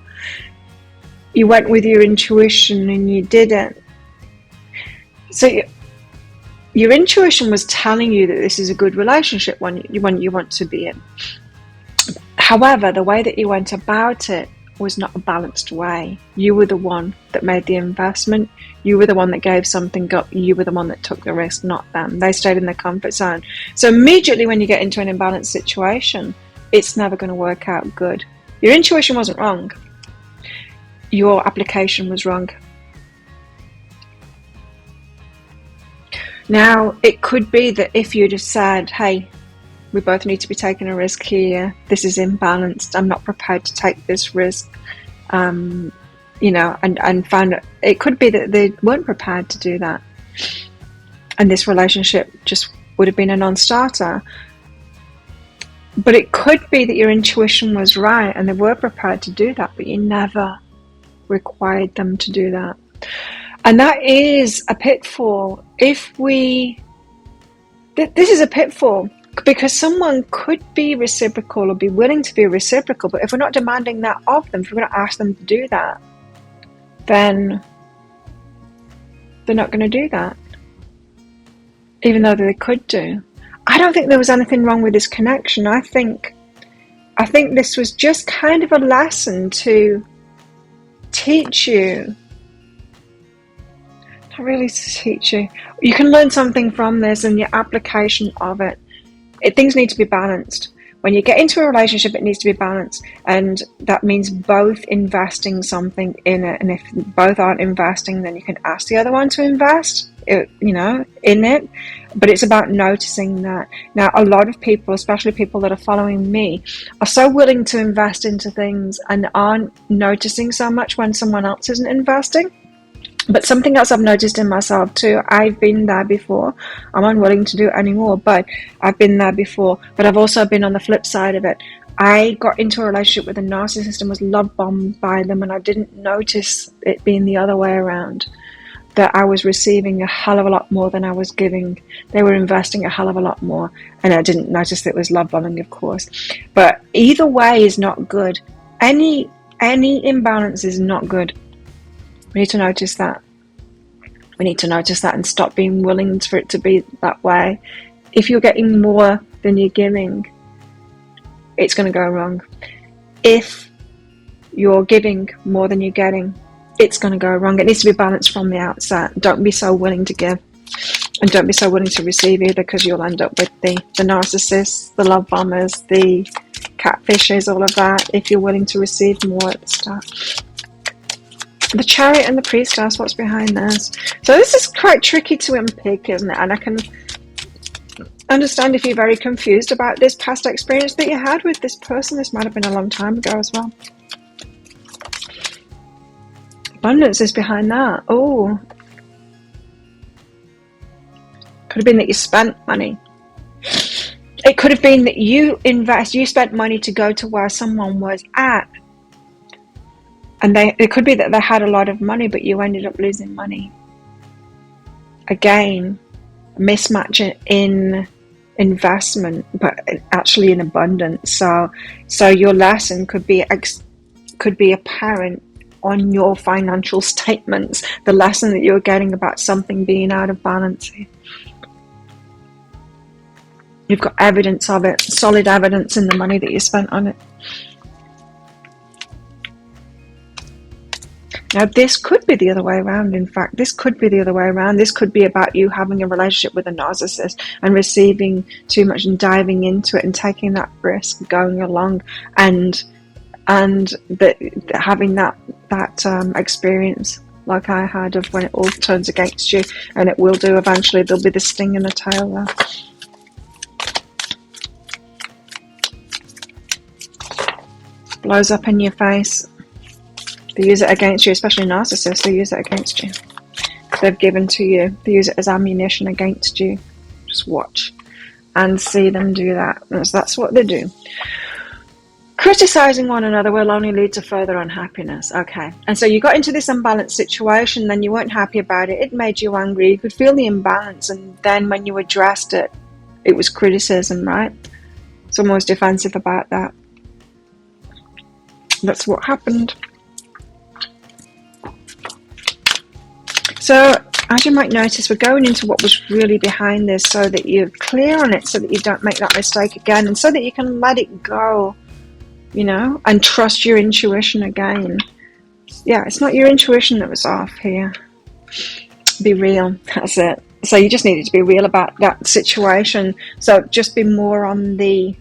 you went with your intuition and you didn't. So your intuition was telling you that this is a good relationship, one you want to be in. However, the way that you went about it was not a balanced way. You were the one that made the investment. You were the one that gave something up. You were the one that took the risk, not them. They stayed in their comfort zone. So immediately when you get into an imbalanced situation, it's never going to work out good. Your intuition wasn't wrong. Your application was wrong. Now, it could be that if you just said, hey, we both need to be taking a risk here, this is imbalanced, I'm not prepared to take this risk, and found it could be that they weren't prepared to do that. And this relationship just would have been a non-starter. But it could be that your intuition was right and they were prepared to do that, but you never required them to do that. And that is a pitfall. This is a pitfall, because someone could be reciprocal or be willing to be reciprocal, but if we're not demanding that of them, if we're going to ask them to do that, then they're not going to do that, even though they could do. I don't think there was anything wrong with this connection. I think this was just kind of a lesson to teach you. Not really to teach you. You can learn something from this and your application of it. Things need to be balanced. When you get into a relationship, it needs to be balanced, and that means both investing something in it. And if both aren't investing, then you can ask the other one to invest, in it. But it's about noticing that. Now, a lot of people, especially people that are following me, are so willing to invest into things and aren't noticing so much when someone else isn't investing. But something else I've noticed in myself too, I've been there before. I'm unwilling to do it anymore, but I've been there before. But I've also been on the flip side of it. I got into a relationship with a narcissist and was love bombed by them, and I didn't notice it being the other way around. That I was receiving a hell of a lot more than I was giving. They were investing a hell of a lot more, and I didn't notice that it was love bombing, of course. But either way is not good. Any imbalance is not good. We need to notice that. We need to notice that and stop being willing for it to be that way. If you're getting more than you're giving, it's going to go wrong. If you're giving more than you're getting, it's going to go wrong. It needs to be balanced from the outset. Don't be so willing to give, and don't be so willing to receive either, because you'll end up with the narcissists, the love bombers, the catfishes, all of that, if you're willing to receive more at the start. The Chariot and the Priestess, what's behind this? So this is quite tricky to unpick, isn't it? And I can understand if you're very confused about this past experience that you had with this person. This might have been a long time ago as well. Abundance is behind that. Oh, could have been that you spent money. It could have been that you spent money to go to where someone was at. And it could be that they had a lot of money, but you ended up losing money. Again, a mismatch in investment, but actually in abundance. So your lesson could be apparent on your financial statements. The lesson that you're getting about something being out of balance. You've got evidence of it, solid evidence in the money that you spent on it. Now, this could be the other way around. In fact, this could be the other way around. This could be about you having a relationship with a narcissist and receiving too much and diving into it and taking that risk, going along, and having that experience like I had of when it all turns against you, and it will do eventually. There'll be the sting in the tail there. Blows up in your face. They use it against you, especially narcissists. They use it against you. They've given to you. They use it as ammunition against you. Just watch and see them do that. That's what they do. Criticizing one another will only lead to further unhappiness. Okay. And so you got into this unbalanced situation, then you weren't happy about it. It made you angry. You could feel the imbalance. And then when you addressed it, it was criticism, right? Someone was defensive about that. That's what happened. So, as you might notice, we're going into what was really behind this so that you're clear on it, so that you don't make that mistake again, and so that you can let it go, and trust your intuition again. Yeah, it's not your intuition that was off here. Be real. That's it. So you just needed to be real about that situation. So just be more on the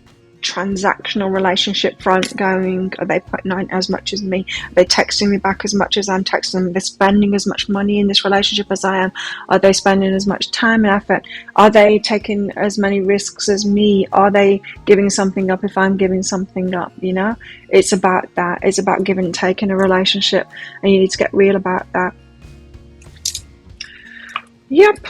transactional relationship front going, are they putting out as much as me? Are they texting me back as much as I'm texting them? Are they spending as much money in this relationship as I am? Are they spending as much time and effort? Are they taking as many risks as me? Are they giving something up if I'm giving something up? You know, it's about that. It's about give and take in a relationship, and you need to get real about that. Yep.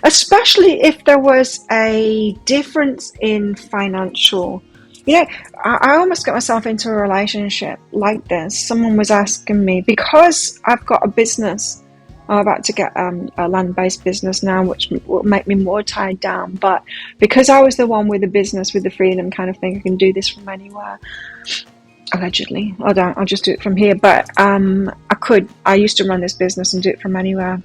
Especially if there was a difference in financial. You know, I almost got myself into a relationship like this. Someone was asking me, because I've got a business, I'm about to get a land-based business now, which will make me more tied down. But because I was the one with the business, with the freedom kind of thing, I can do this from anywhere. Allegedly. I'll just do it from here. But I used to run this business and do it from anywhere.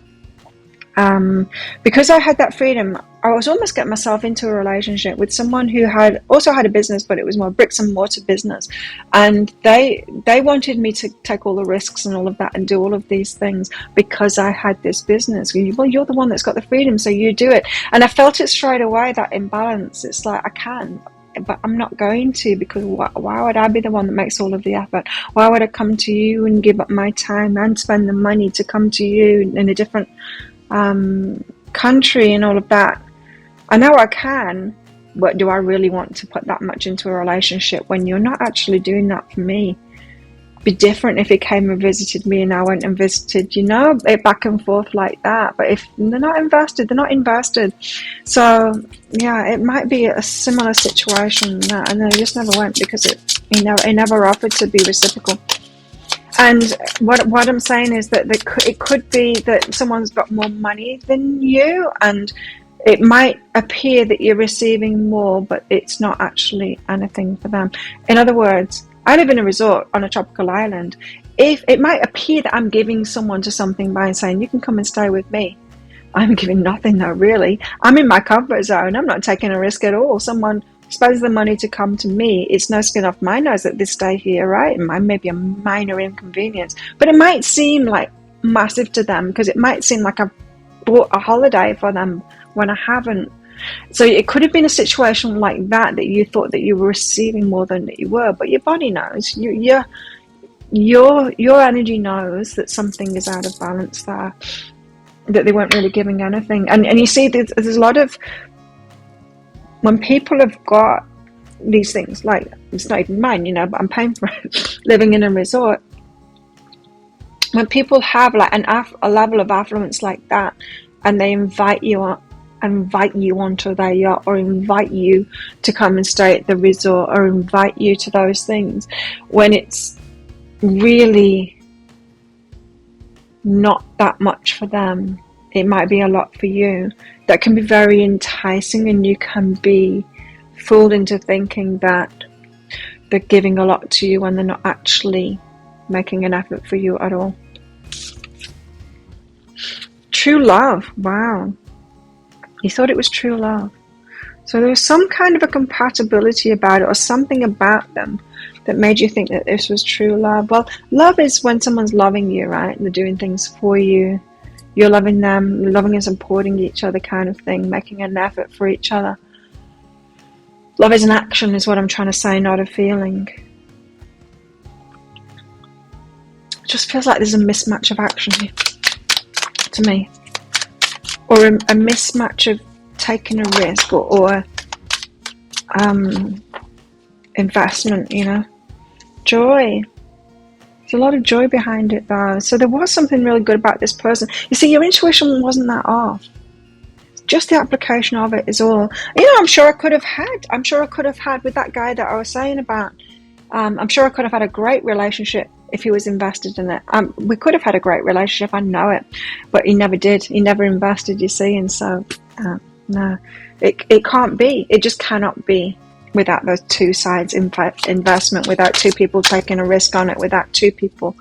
Because I had that freedom, I was almost getting myself into a relationship with someone who also had a business, but it was more bricks and mortar business. And they wanted me to take all the risks and all of that and do all of these things because I had this business. Well, you're the one that's got the freedom, so you do it. And I felt it straight away, that imbalance. It's like, I can, but I'm not going to, because why would I be the one that makes all of the effort? Why would I come to you and give up my time and spend the money to come to you in a different country and all of that? I know I can, but do I really want to put that much into a relationship when you're not actually doing that for me? It'd be different if he came and visited me and I went and visited, it back and forth like that. But if they're not invested, they're not invested. So yeah, it might be a similar situation, and I just never went because he never offered to be reciprocal. And what I'm saying is that it could be that someone's got more money than you, and it might appear that you're receiving more, but it's not actually anything for them. In other words, I live in a resort on a tropical island. If it might appear that I'm giving someone to something by saying, you can come and stay with me, I'm giving nothing though, really. I'm in my comfort zone. I'm not taking a risk at all. Someone spends the money to come to me. It's no skin off my nose that they stay here, right? It may be a minor inconvenience, but it might seem like massive to them because it might seem like I've bought a holiday for them when I haven't. So it could have been a situation like that you thought that you were receiving more than you were, but your body knows. Your energy knows that something is out of balance there, that they weren't really giving anything. And you see, there's a lot of, when people have got these things, like, it's not even mine, but I'm paying for it, living in a resort. When people have like a level of affluence like that, and they invite you onto their yacht, or invite you to come and stay at the resort, or invite you to those things, when it's really not that much for them, it might be a lot for you. That can be very enticing, and you can be fooled into thinking that they're giving a lot to you when they're not actually making an effort for you at all. True love. Wow. You thought it was true love. So there was some kind of a compatibility about it, or something about them that made you think that this was true love. Well, love is when someone's loving you, right? And they're doing things for you. You're loving them, loving and supporting each other kind of thing, making an effort for each other. Love is an action, is what I'm trying to say, not a feeling. It just feels like there's a mismatch of action here, to me. Or a mismatch of taking a risk, or investment, Joy. There's a lot of joy behind it, though. So there was something really good about this person. You see, your intuition wasn't that off. Just the application of it is all. I'm sure I could have had with that guy that I was saying about. I'm sure I could have had a great relationship if he was invested in it. We could have had a great relationship, I know it. But he never did. He never invested, you see. And so, no. It can't be. It just cannot be. Without those two sides investment, without two people taking a risk on it, without two people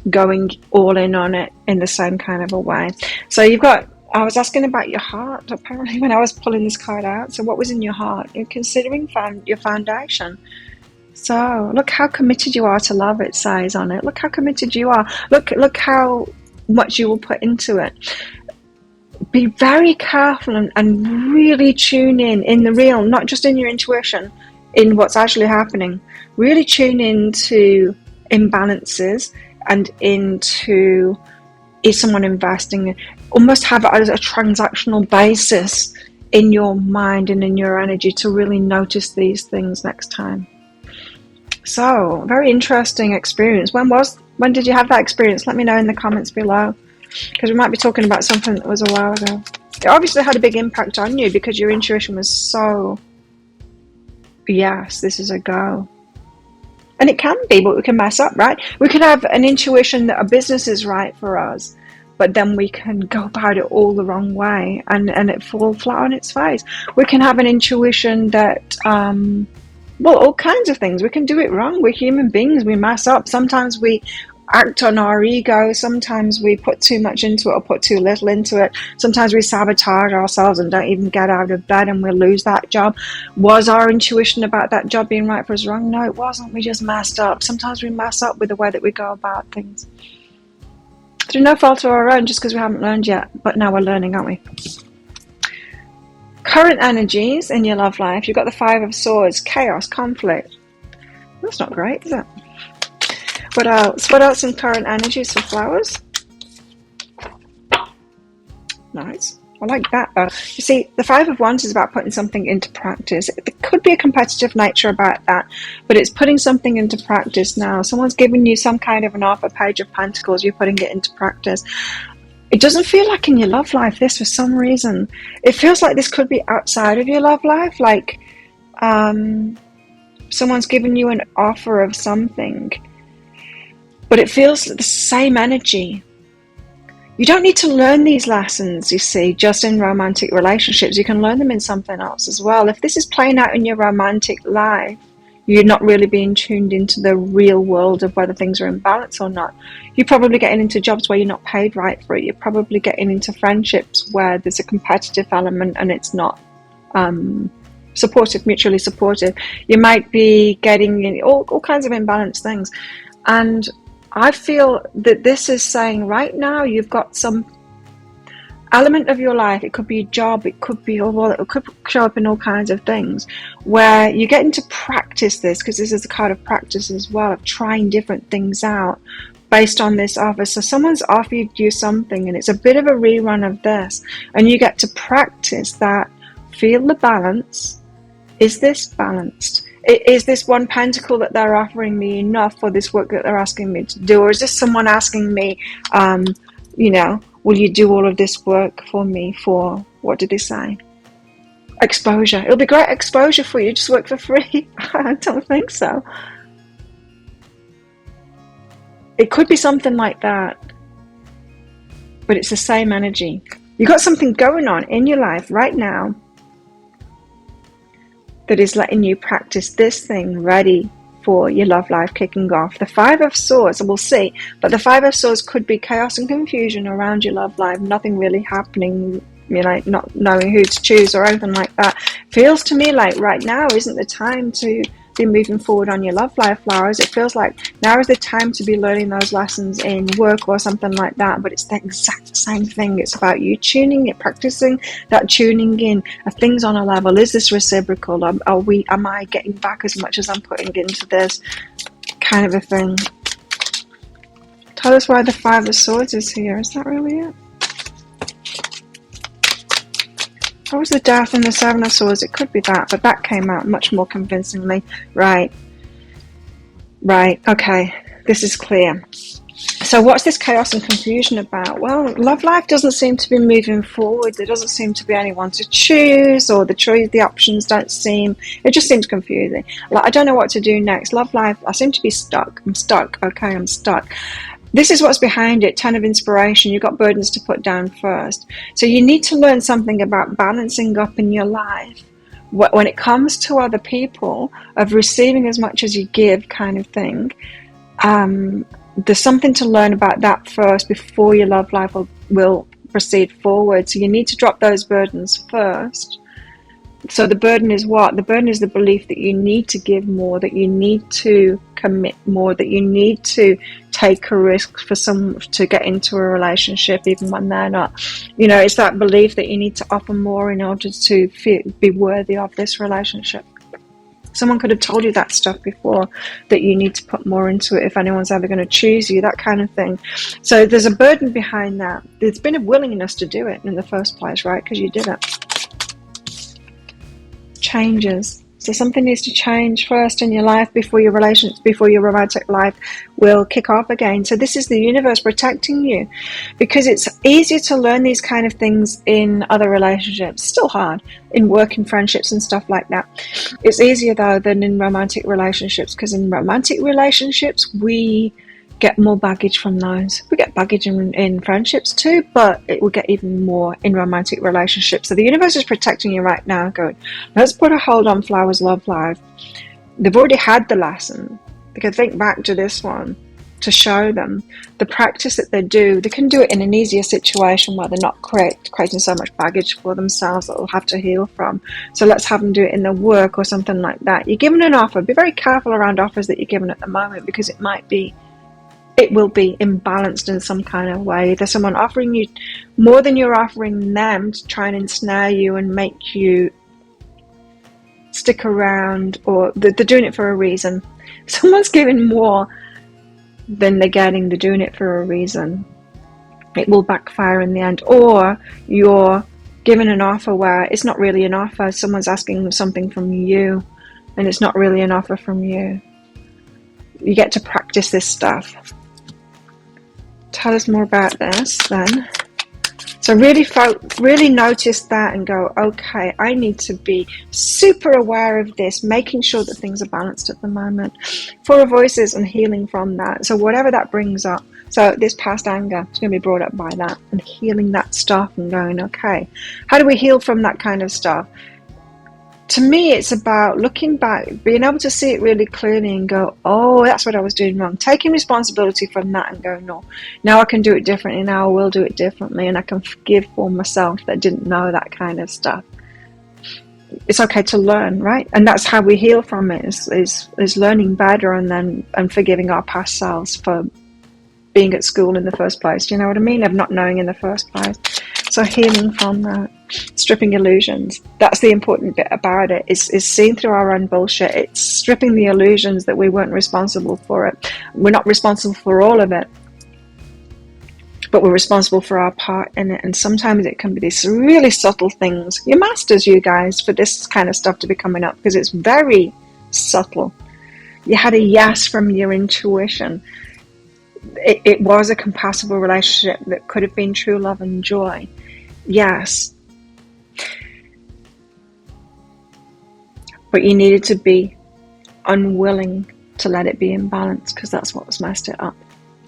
going all in on it in the same kind of a way. So I was asking about your heart, apparently, when I was pulling this card out. So what was in your heart? You're considering your foundation. So look how committed you are to love, it says on it. Look how committed you are. Look how much you will put into it. Be very careful and really tune in the real, not just in your intuition, in what's actually happening. Really tune into imbalances and into, is someone investing? Almost have it as a transactional basis in your mind and in your energy to really notice these things next time. So, very interesting experience. When did you have that experience? Let me know in the comments below, because we might be talking about something that was a while ago. It obviously had a big impact on you because your intuition was so, yes, this is a go. And it can be, but we can mess up, right? We can have an intuition that a business is right for us, but then we can go about it all the wrong way and it fall flat on its face. We can have an intuition that, well, all kinds of things. We can do it wrong. We're human beings. We mess up. Sometimes we act on our ego. Sometimes we put too much into it or put too little into it. Sometimes we sabotage ourselves and don't even get out of bed and we lose that job. Was our intuition about that job being right for us wrong? No, it wasn't. We just messed up. Sometimes we mess up with the way that we go about things. Through no fault of our own, just because we haven't learned yet. But now we're learning, aren't we? Current energies in your love life. You've got the Five of Swords, chaos, conflict. That's not great, is it? What else? What else in current energies for flowers? Nice. I like that though. You see, the Five of Wands is about putting something into practice. There could be a competitive nature about that, but it's putting something into practice now. Someone's giving you some kind of an offer, Page of Pentacles, you're putting it into practice. It doesn't feel like in your love life this for some reason. It feels like this could be outside of your love life, like someone's giving you an offer of something, but it feels the same energy. You don't need to learn these lessons, you see, just in romantic relationships. You can learn them in something else as well. If this is playing out in your romantic life, you're not really being tuned into the real world of whether things are in balance or not. You're probably getting into jobs where you're not paid right for it. You're probably getting into friendships where there's a competitive element and it's not supportive, mutually supportive. You might be getting in all kinds of imbalanced things. And I feel that this is saying right now you've got some element of your life. It could be a job, it could be, well, it could show up in all kinds of things where you're getting to practice this, because this is a card of practice as well, of trying different things out based on this offer. So someone's offered you something and it's a bit of a rerun of this, and you get to practice that. Feel the balance. Is this balanced? Is this one pentacle that they're offering me enough for this work that they're asking me to do? Or is this someone asking me, you know, will you do all of this work for me for, what did they say? Exposure. It'll be great exposure for you. Just work for free. I don't think so. It could be something like that. But it's the same energy. You've got something going on in your life right now that is letting you practice this thing ready for your love life kicking off. The Five of Swords, we'll see, but the Five of Swords could be chaos and confusion around your love life, nothing really happening, you know, not knowing who to choose or anything like that. Feels to me like right now isn't the time to be moving forward on your love life, flowers. It feels like now is the time to be learning those lessons in work or something like that, but it's the exact same thing. It's about you tuning it, practicing that tuning in. Are things on a level? Is this reciprocal? Am I getting back as much as I'm putting into this, kind of a thing? Tell us why the Five of Swords is here. Is that really it? What was the Death and the Seven of Swords? It could be that, but that came out much more convincingly. Right. Okay. This is clear. So what's this chaos and confusion about? Well, love life doesn't seem to be moving forward. There doesn't seem to be anyone to choose, or the options don't seem, it just seems confusing. Like, I don't know what to do next. Love life, I seem to be stuck. I'm stuck. Okay, I'm stuck. This is what's behind it. 10 of Inspiration. You've got burdens to put down first. So you need to learn something about balancing up in your life when it comes to other people, of receiving as much as you give, kind of thing. There's something to learn about that first before your love life will proceed forward. So you need to drop those burdens first. So the burden is what? The burden is the belief that you need to give more, that you need to commit more, that you need to take a risk for someone to get into a relationship even when they're not. You know, it's that belief that you need to offer more in order to be worthy of this relationship. Someone could have told you that stuff before, that you need to put more into it if anyone's ever going to choose you, that kind of thing. So there's a burden behind that. There's been a willingness to do it in the first place, right? Because you did it. Changes. So something needs to change first in your life before your romantic life will kick off again. So this is the universe protecting you, because it's easier to learn these kind of things in other relationships. Still hard in work and friendships and stuff like that. It's easier though than in romantic relationships, because in romantic relationships we get more baggage from those. We get baggage in friendships too, but it will get even more in romantic relationships. So the universe is protecting you right now, going, let's put a hold on Flower's love life. They've already had the lesson. They can think back to this one to show them the practice that they do. They can do it in an easier situation where they're not creating so much baggage for themselves that they'll have to heal from. So let's have them do it in their work or something like that. You're given an offer. Be very careful around offers that you're given at the moment, because it will be imbalanced in some kind of way. There's someone offering you more than you're offering them to try and ensnare you and make you stick around, or they're doing it for a reason. Someone's giving more than they're getting. They're doing it for a reason. It will backfire in the end. Or you're given an offer where it's not really an offer. Someone's asking something from you and it's not really an offer from you. You get to practice this stuff. Tell us more about this then. So really notice that and go, okay, I need to be super aware of this, making sure that things are balanced at the moment. Four of Voices and healing from that. So whatever that brings up. So this past anger is going to be brought up by that, and healing that stuff and going, okay, how do we heal from that kind of stuff? To me, it's about looking back, being able to see it really clearly and go, oh, that's what I was doing wrong. Taking responsibility from that and going, no, now I can do it differently. Now I will do it differently. And I can forgive for myself that didn't know that kind of stuff. It's okay to learn, right? And that's how we heal from it, is learning better and forgiving our past selves for being at school in the first place. Do you know what I mean? Of not knowing in the first place. So healing from that. Stripping illusions. That's the important bit about it, is seeing through our own bullshit. It's stripping the illusions that we weren't responsible for it. We're not responsible for all of it, but we're responsible for our part in it. And sometimes it can be these really subtle things. You're masters, you guys, for this kind of stuff to be coming up, because it's very subtle. You had a yes from your intuition. It was a compatible relationship that could have been true love and joy. Yes. But you needed to be unwilling to let it be in balance, because that's what was messed it up.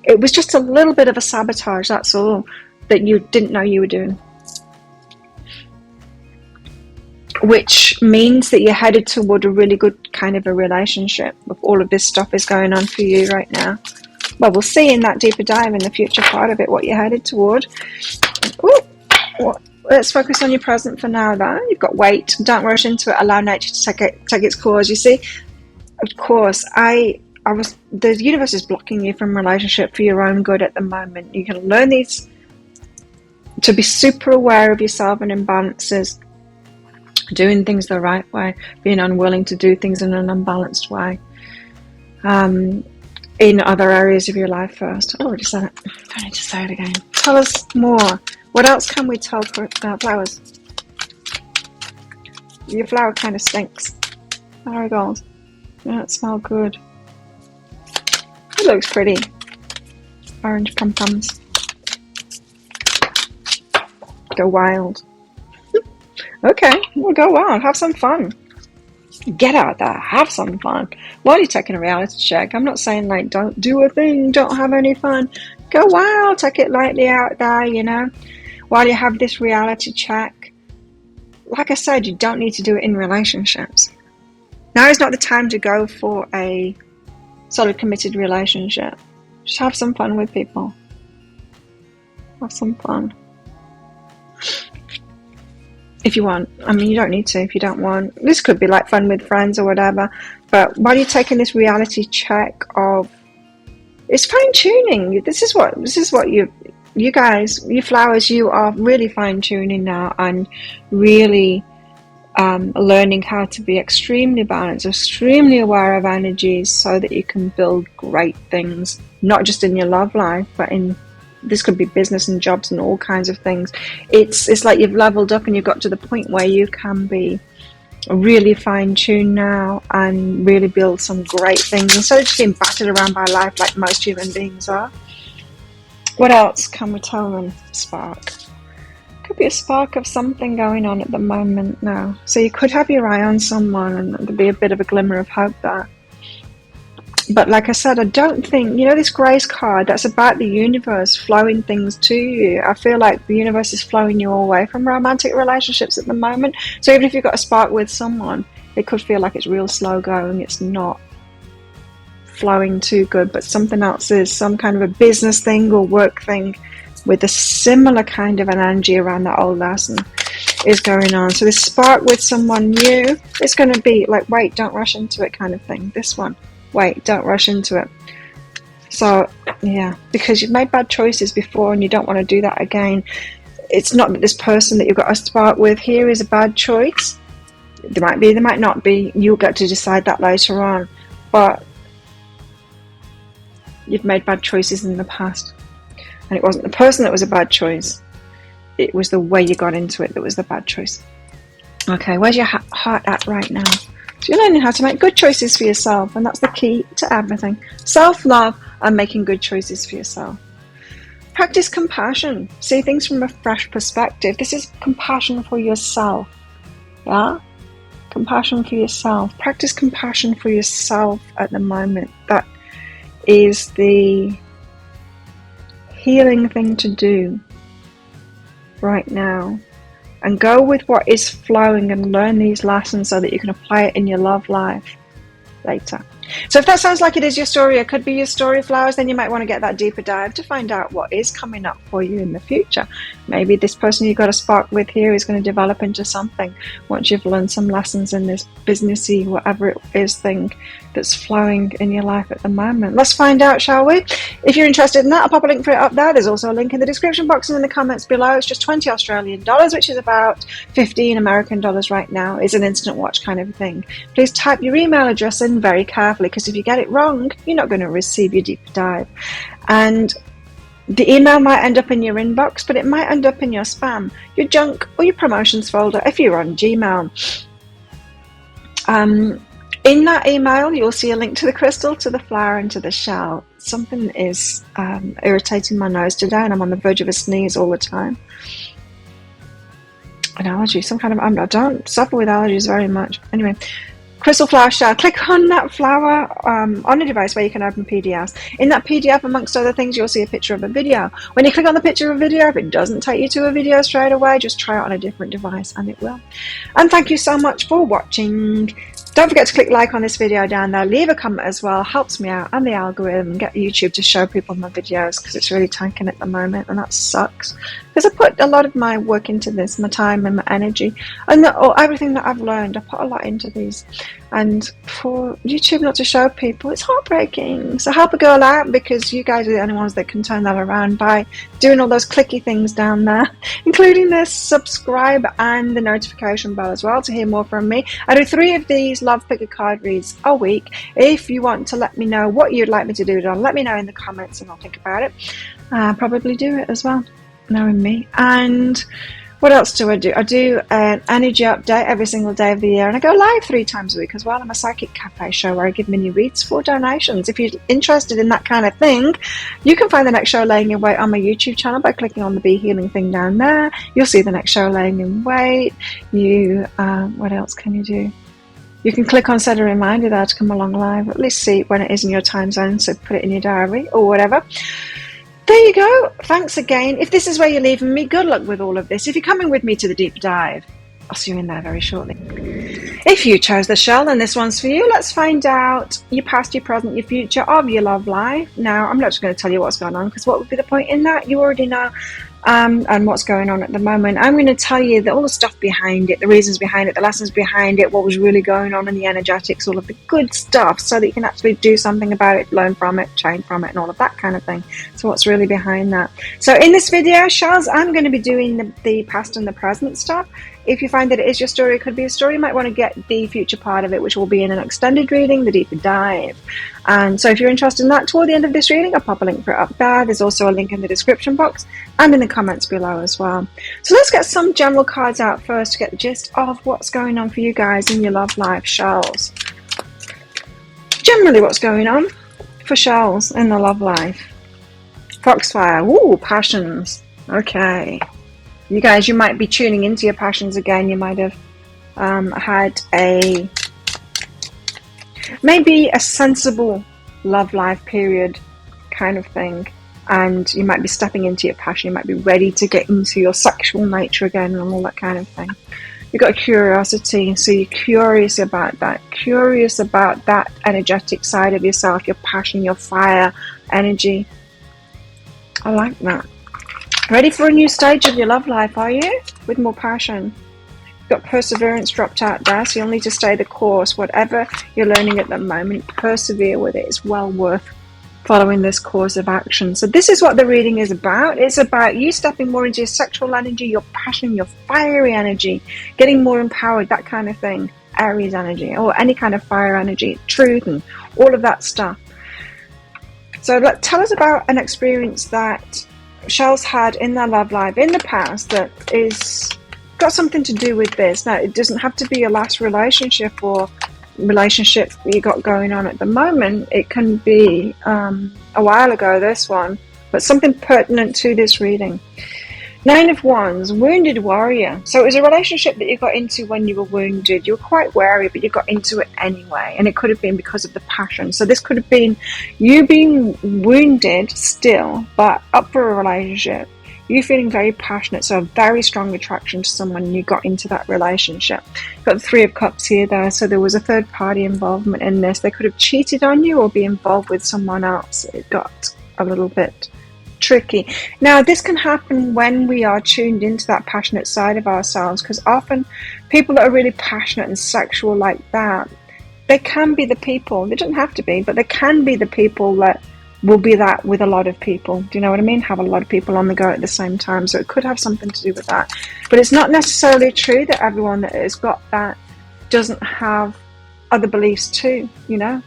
It was just a little bit of a sabotage, that's all, that you didn't know you were doing. Which means that you're headed toward a really good kind of a relationship if all of this stuff is going on for you right now. Well, we'll see in that deeper dive in the future part of it what you're headed toward. Ooh, let's focus on your present for now, though. You've got weight. Don't rush into it. Allow nature to take its course. You see, of course, the universe is blocking you from relationship for your own good at the moment. You can learn these to be super aware of yourself and imbalances, doing things the right way, being unwilling to do things in an unbalanced way. In other areas of your life first. I already said it. I need to say it again. Tell us more. What else can we tell for flowers? Your flower kind of stinks. Marigolds. Yeah, it smells good. It looks pretty. Orange pom-poms. Go wild. Okay, we'll go wild. Have some fun. Get out there, have some fun. While you're taking a reality check, I'm not saying like don't do a thing, don't have any fun. Go wild, take it lightly out there, you know. While you have this reality check, like I said, you don't need to do it in relationships. Now is not the time to go for a solid committed relationship. Just have some fun with people. Have some fun. If you want. I mean, you don't need to if you don't want. This could be like fun with friends or whatever. But while you're taking this reality check of, it's fine tuning. This is what you guys, you flowers, you are really fine tuning now and really learning how to be extremely balanced, extremely aware of energies, so that you can build great things, not just in your love life, but in, this could be business and jobs and all kinds of things. It's like you've leveled up and you've got to the point where you can be really fine-tuned now and really build some great things instead of just being battered around by life like most human beings are. What else can we tell them? Spark. Could be a spark of something going on at the moment now. So you could have your eye on someone and there'd be a bit of a glimmer of hope there. But like I said, I don't think, this Grace card, that's about the universe flowing things to you. I feel like the universe is flowing you away from romantic relationships at the moment. So even if you've got a spark with someone, it could feel like it's real slow going. It's not flowing too good, but something else is, some kind of a business thing or work thing with a similar kind of an energy around that old lesson is going on. So this spark with someone new, it's going to be like, wait, don't rush into it kind of thing. This one, wait, don't rush into it. So yeah, because you've made bad choices before and you don't want to do that again. It's not that this person that you've got a spark with here is a bad choice. There might be, there might not be. You'll get to decide that later on. But you've made bad choices in the past. And it wasn't the person that was a bad choice. It was the way you got into it that was the bad choice. Okay, where's your heart at right now? So you're learning how to make good choices for yourself. And that's the key to everything. Self-love and making good choices for yourself. Practice compassion. See things from a fresh perspective. This is compassion for yourself. Yeah? Compassion for yourself. Practice compassion for yourself at the moment. That is the healing thing to do right now, and go with what is flowing and learn these lessons so that you can apply it in your love life later. So if that sounds like it is your story, it could be your story, flowers, then you might want to get that deeper dive to find out what is coming up for you in the future. Maybe this person you got a spark with here is going to develop into something once you've learned some lessons in this businessy, whatever it is, thing that's flowing in your life at the moment. Let's find out, shall we? If you're interested in that, I'll pop a link for it up there. There's also a link in the description box and in the comments below. It's just 20 Australian dollars, which is about 15 American dollars right now. It's an instant watch kind of thing. Please type your email address in very carefully, because if you get it wrong, you're not going to receive your deep dive. And the email might end up in your inbox, but it might end up in your spam, your junk, or your promotions folder if you're on Gmail. In that email, you'll see a link to the crystal, to the flower, and to the shell. Something is irritating my nose today, and I'm on the verge of a sneeze all the time. An allergy, some kind of, I don't suffer with allergies very much. Anyway, crystal flower shell. Click on that flower on a device where you can open PDFs. In that PDF, amongst other things, you'll see a picture of a video. When you click on the picture of a video, if it doesn't take you to a video straight away, just try it on a different device and it will. And thank you so much for watching. Don't forget to click like on this video down there. Leave a comment as well. Helps me out and the algorithm, and get YouTube to show people my videos, because it's really tanking at the moment, and that sucks. Because I put a lot of my work into this, my time and my energy, and everything that I've learned, I put a lot into these. And for YouTube not to show people, it's heartbreaking. So help a girl out, because you guys are the only ones that can turn that around by doing all those clicky things down there, including this subscribe and the notification bell as well to hear more from me. I do 3 of these Love Picker card reads a week. If you want to let me know what you'd like me to do, let me know in the comments and I'll think about it. I'll probably do it as well, knowing me. And what else do? I do an energy update every single day of the year, and I go live 3 times a week as well. I'm a psychic cafe show where I give mini reads for donations. If you're interested in that kind of thing, you can find the next show laying in wait on my YouTube channel by clicking on the Be Healing thing down there. You'll see the next show laying in wait. What else can you do? You can click on set a reminder there to come along live, or at least see when it is in your time zone, so put it in your diary or whatever. There you go. Thanks again. If this is where you're leaving me, good luck with all of this. If you're coming with me to the deep dive, I'll see you in there very shortly. If you chose the shell, then this one's for you. Let's find out your past, your present, your future of your love life. Now, I'm not just going to tell you what's going on, because what would be the point in that? You already know. And what's going on at the moment. I'm going to tell you all the stuff behind it, the reasons behind it, the lessons behind it, what was really going on in the energetics, all of the good stuff, so that you can actually do something about it, learn from it, change from it, and all of that kind of thing. So what's really behind that? So in this video, Shaz, I'm going to be doing the past and the present stuff. if you find that it is your story, it could be a story, you might want to get the future part of it, which will be in an extended reading, the deeper dive. And so if you're interested in that, toward the end of this reading, I'll pop a link for it up there. There's also a link in the description box and in the comments below as well. So let's get some general cards out first to get the gist of what's going on for you guys in your love life, shells. Generally, what's going on for shells in the love life. Foxfire. Ooh, passions. Okay. You guys, you might be tuning into your passions again. You might have had maybe a sensible love life period kind of thing. And you might be stepping into your passion. You might be ready to get into your sexual nature again and all that kind of thing. You've got curiosity, so you're curious about that energetic side of yourself, your passion, your fire energy. I like that. Ready for a new stage of your love life, are you? With more passion. You've got perseverance dropped out there, so you'll need to stay the course. Whatever you're learning at the moment, persevere with it. It's well worth following this course of action. So this is what the reading is about. It's about you stepping more into your sexual energy, your passion, your fiery energy, getting more empowered, that kind of thing. Aries energy, or any kind of fire energy, truth, and all of that stuff. So tell us about an experience that shells had in their love life in the past that is got something to do with this. Now, it doesn't have to be a last relationship or relationship you got going on at the moment. It can be a while ago, this one, but something pertinent to this reading. 9 of Wands, wounded warrior. So it was a relationship that you got into when you were wounded. You were quite wary, but you got into it anyway, and it could have been because of the passion. So this could have been you being wounded still, but up for a relationship. You feeling very passionate, so a very strong attraction to someone, and you got into that relationship. You've got the 3 of Cups here, there, so there was a third party involvement in this. They could have cheated on you or be involved with someone else. It got a little bit tricky. Now, this can happen when we are tuned into that passionate side of ourselves, because often people that are really passionate and sexual like that, they can be the people, they don't have to be, but they can be the people that will be that with a lot of people. Do you know what I mean? Have a lot of people on the go at the same time. So it could have something to do with that. But it's not necessarily true that everyone that has got that doesn't have other beliefs too, you know?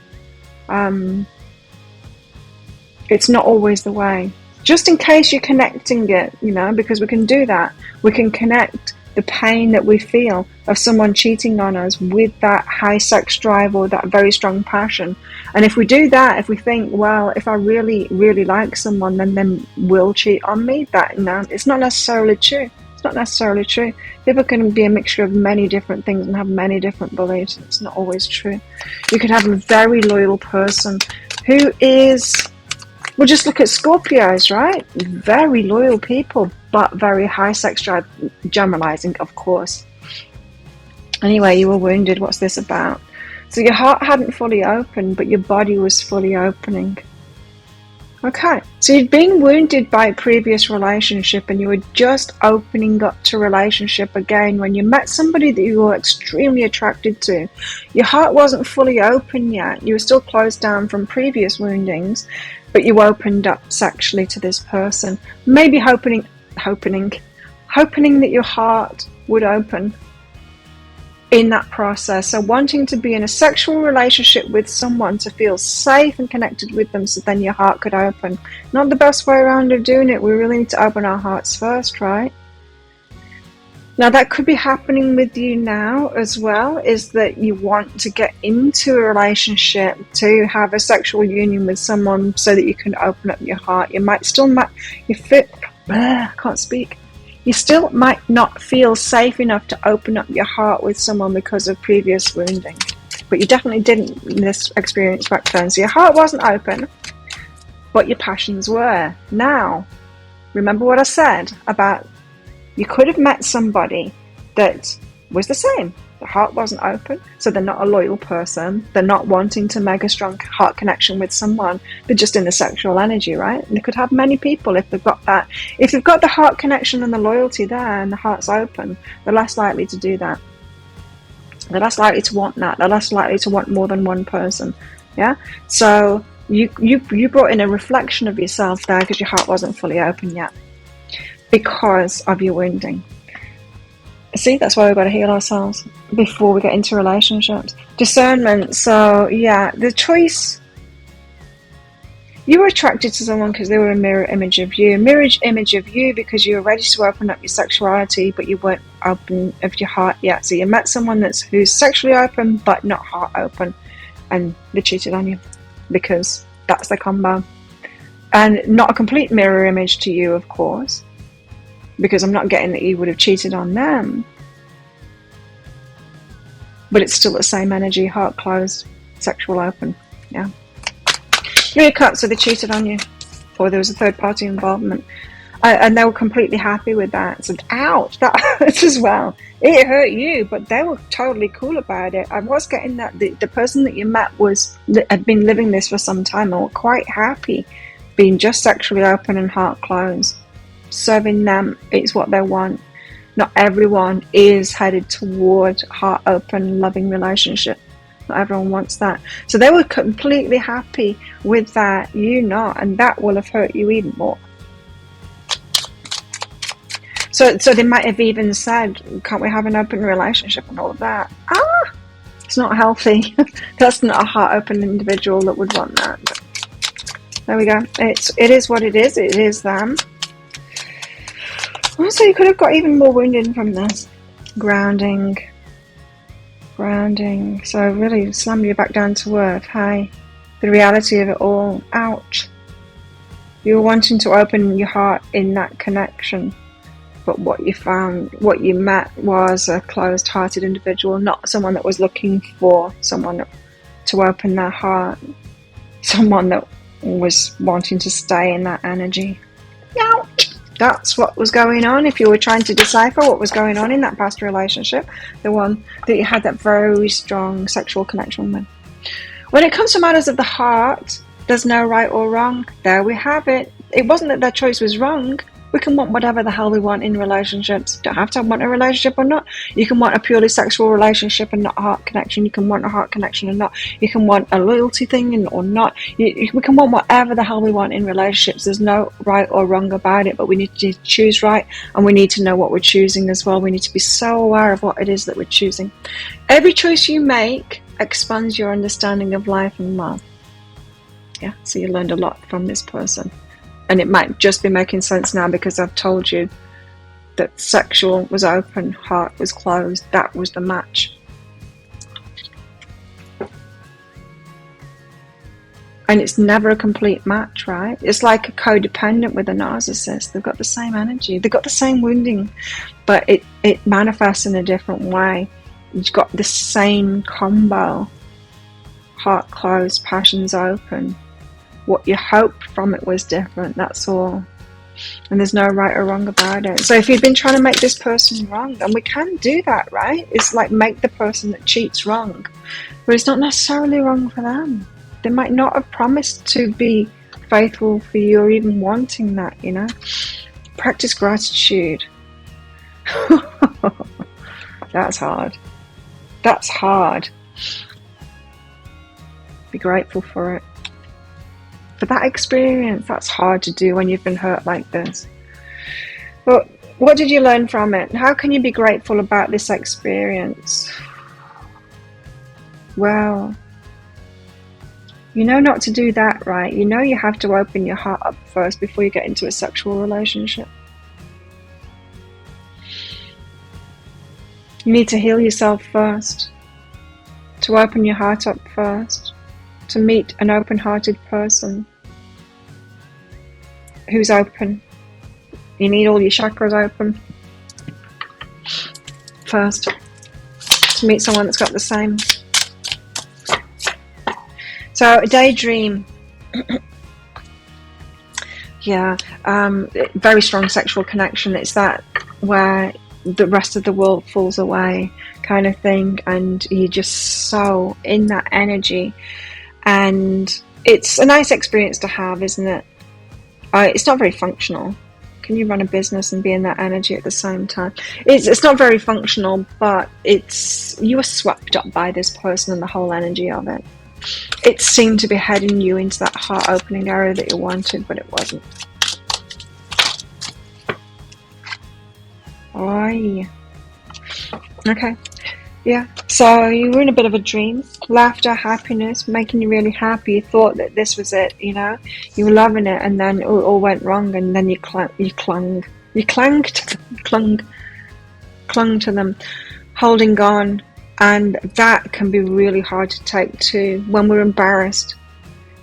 It's not always the way. Just in case you're connecting it, you know, because we can do that. We can connect the pain that we feel of someone cheating on us with that high sex drive or that very strong passion. And if we do that, if we think, well, if I really, really like someone, then will cheat on me, that, you know, it's not necessarily true. It's not necessarily true. People can be a mixture of many different things and have many different beliefs. It's not always true. You could have a very loyal person who is... We'll just look at Scorpios, right? Very loyal people, but very high sex drive. Generalizing, of course. Anyway, you were wounded. What's this about? So your heart hadn't fully opened, but your body was fully opening. Okay, so you'd been wounded by a previous relationship and you were just opening up to relationship again when you met somebody that you were extremely attracted to. Your heart wasn't fully open yet. You were still closed down from previous woundings, but you opened up sexually to this person. Maybe hoping that your heart would open in that process. So wanting to be in a sexual relationship with someone to feel safe and connected with them, so then your heart could open. Not the best way around of doing it. We really need to open our hearts first, right? Now that could be happening with you now as well, is that you want to get into a relationship, to have a sexual union with someone so that you can open up your heart. You might still You still might not feel safe enough to open up your heart with someone because of previous wounding. But you definitely didn't in this experience back then. So your heart wasn't open, but your passions were. Now, remember what I said about you could have met somebody that was the same. The heart wasn't open, so they're not a loyal person. They're not wanting to make a strong heart connection with someone. They're just in the sexual energy, right? And they could have many people if they've got that. If they've got the heart connection and the loyalty there and the heart's open, they're less likely to do that. They're less likely to want that. They're less likely to want more than one person. Yeah? So you brought in a reflection of yourself there because your heart wasn't fully open yet because of your wounding. See, that's why we've got to heal ourselves before we get into relationships. Discernment. So, yeah, the choice. You were attracted to someone because they were a mirror image of you. Mirror image of you because you were ready to open up your sexuality, but you weren't open of your heart yet. So you met someone who's sexually open, but not heart open. And they cheated on you because that's the combo. And not a complete mirror image to you, of course, because I'm not getting that you would have cheated on them. But it's still the same energy, heart closed, sexual open. Yeah. Three of Cups, so they cheated on you. Or there was a third party involvement. And they were completely happy with that. So, ouch, that hurts as well. It hurt you, but they were totally cool about it. I was getting that the person that you met had been living this for some time and were quite happy being just sexually open and heart closed. Serving them is what they want. Not everyone is headed toward heart open, loving relationship. Not everyone wants that. So they were completely happy with that, you not, and that will have hurt you even more. So they might have even said, can't we have an open relationship and all of that? It's not healthy. That's not a heart open individual that would want that. But there we go. It is what it is. It is them. Also, you could have got even more wounded from this. Grounding. So really slam you back down to earth. Hey, the reality of it all. Ouch. You were wanting to open your heart in that connection. But what you met was a closed-hearted individual, not someone that was looking for someone to open their heart. Someone that was wanting to stay in that energy. Ouch. That's what was going on. If you were trying to decipher what was going on in that past relationship, the one that you had that very strong sexual connection with. When it comes to matters of the heart, there's no right or wrong. There we have it. It wasn't that their choice was wrong. We can want whatever the hell we want in relationships. Don't have to want a relationship or not. You can want a purely sexual relationship and not a heart connection. You can want a heart connection or not. You can want a loyalty thing or not. We can want whatever the hell we want in relationships. There's no right or wrong about it, but we need to choose right, and we need to know what we're choosing as well. We need to be so aware of what it is that we're choosing. Every choice you make expands your understanding of life and love. Yeah, so you learned a lot from this person. And it might just be making sense now because I've told you that sexual was open, heart was closed. That was the match. And it's never a complete match, right? It's like a codependent with a narcissist. They've got the same energy. They've got the same wounding, but it manifests in a different way. You've got the same combo. Heart closed, passions open. What you hoped from it was different, that's all. And there's no right or wrong about it. So if you've been trying to make this person wrong, and we can do that, right? It's like make the person that cheats wrong. But it's not necessarily wrong for them. They might not have promised to be faithful for you or even wanting that, you know. Practice gratitude. That's hard. That's hard. Be grateful for it. For that experience, that's hard to do when you've been hurt like this. But what did you learn from it? How can you be grateful about this experience? Well, you know not to do that, right? You know you have to open your heart up first before you get into a sexual relationship. You need to heal yourself first, to open your heart up first, to meet an open-hearted person who's open. You need all your chakras open first to meet someone that's got the same. So daydream. Yeah, very strong sexual connection. It's that where the rest of the world falls away kind of thing, and you're just so in that energy. And it's a nice experience to have, isn't it? It's not very functional. Can you run a business and be in that energy at the same time? It's not very functional, but you were swept up by this person and the whole energy of it. It seemed to be heading you into that heart-opening area that you wanted, but it wasn't. Oi. Okay. Yeah. So you were in a bit of a dream. Laughter, happiness, making you really happy. You thought that this was it, you know. You were loving it, and then it all went wrong, and then you clung to them, holding on, and that can be really hard to take too. When we're embarrassed,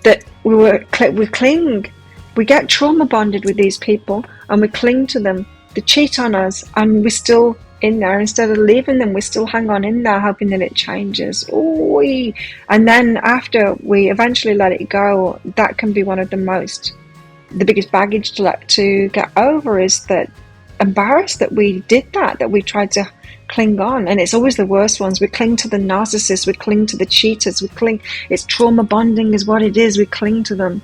that we cling, we get trauma bonded with these people, and we cling to them. They cheat on us, and we're still in there. Instead of leaving them, we still hang on in there, hoping that it changes. Ooh, and then after we eventually let it go, that can be one of the biggest baggage to get over, is that embarrassed that we did that we tried to cling on. And it's always the worst ones. We cling to the narcissists, we cling to the cheaters, it's trauma bonding is what it is. We cling to them,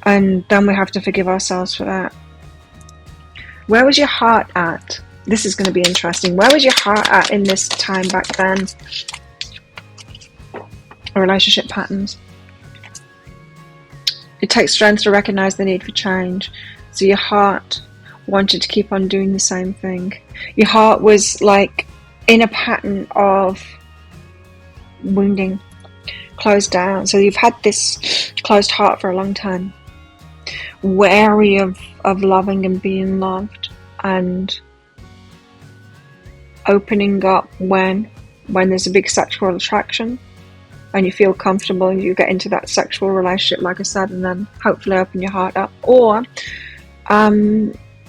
and then we have to forgive ourselves for that. Where was your heart at? This is going to be interesting. Where was your heart at in this time back then? Relationship patterns. It takes strength to recognize the need for change. So your heart wanted to keep on doing the same thing. Your heart was like in a pattern of wounding, closed down. So you've had this closed heart for a long time, wary of loving and being loved, and opening up when there's a big sexual attraction and you feel comfortable and you get into that sexual relationship, like I said, and then hopefully open your heart up. Or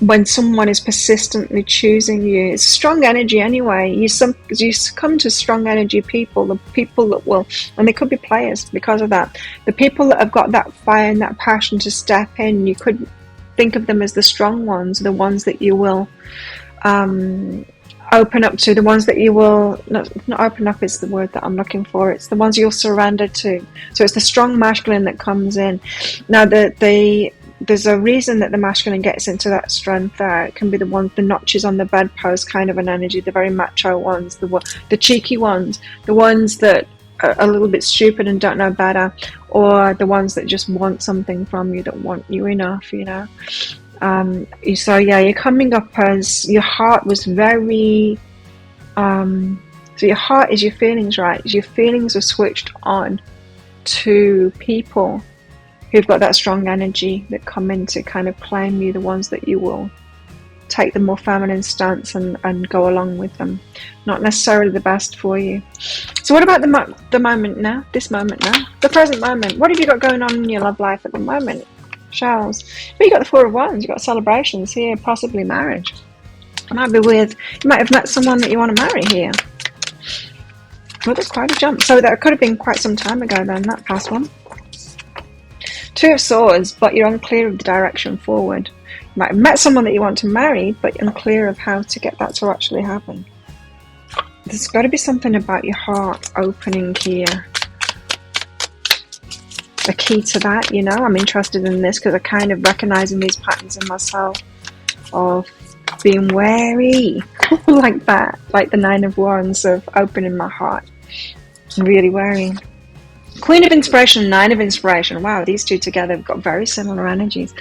when someone is persistently choosing you, it's strong energy anyway. You succumb to strong energy people, the people that will, and they could be players because of that. The people that have got that fire and that passion to step in, you could think of them as the strong ones, the ones that you will open up to, the ones that you will not open up is the word that I'm looking for. It's the ones you'll surrender to. So it's the strong masculine that comes in. Now there's a reason that the masculine gets into that strength there. It can be the notches on the bedpost kind of an energy, the very macho ones, the cheeky ones, the ones that are a little bit stupid and don't know better, or the ones that just want something from you, that want you enough, you know. So yeah, you're coming up as your heart was very, so your heart is your feelings, right? Your feelings are switched on to people who've got that strong energy that come in to kind of claim you, the ones that you will take the more feminine stance and go along with them. Not necessarily the best for you. So what about the moment now, this moment now, the present moment? What have you got going on in your love life at the moment? Shells. Well, you got the Four of Wands, you got celebrations here, possibly marriage. You might have met someone that you want to marry here. Well, that's quite a jump. So that could have been quite some time ago then, that past one. Two of Swords, but you're unclear of the direction forward. You might have met someone that you want to marry, but you're unclear of how to get that to actually happen. There's got to be something about your heart opening here. A key to that, you know. I'm interested in this because I'm kind of recognizing these patterns in myself of being wary like that, like the Nine of Wands, of opening my heart. I'm really wary. Queen of Inspiration, Nine of Inspiration. Wow, these two together have got very similar energies.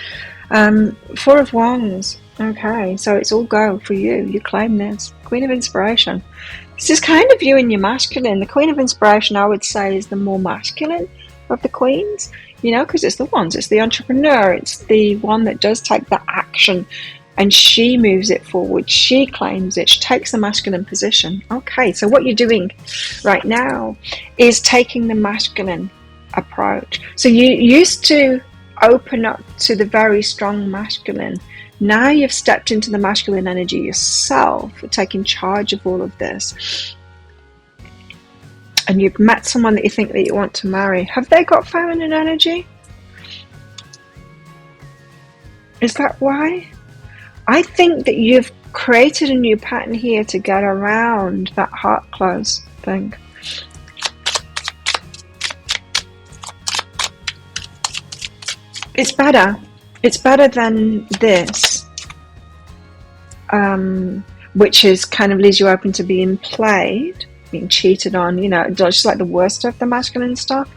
Four of Wands. Okay, so it's all go for you. You claim this. Queen of Inspiration. This is kind of you and your masculine. The Queen of Inspiration, I would say, is the more masculine of the queens, you know, because it's the ones, it's the entrepreneur, it's the one that does take that action, and she moves it forward, she claims it, she takes the masculine position. Okay, so what you're doing right now is taking the masculine approach. So you used to open up to the very strong masculine. Now you've stepped into the masculine energy yourself, taking charge of all of this. And you've met someone that you think that you want to marry. Have they got feminine energy? Is that why? I think that you've created a new pattern here to get around that heart close thing. It's better. It's better than this, which is kind of leaves you open to being played, being cheated on, you know, just like the worst of the masculine stuff.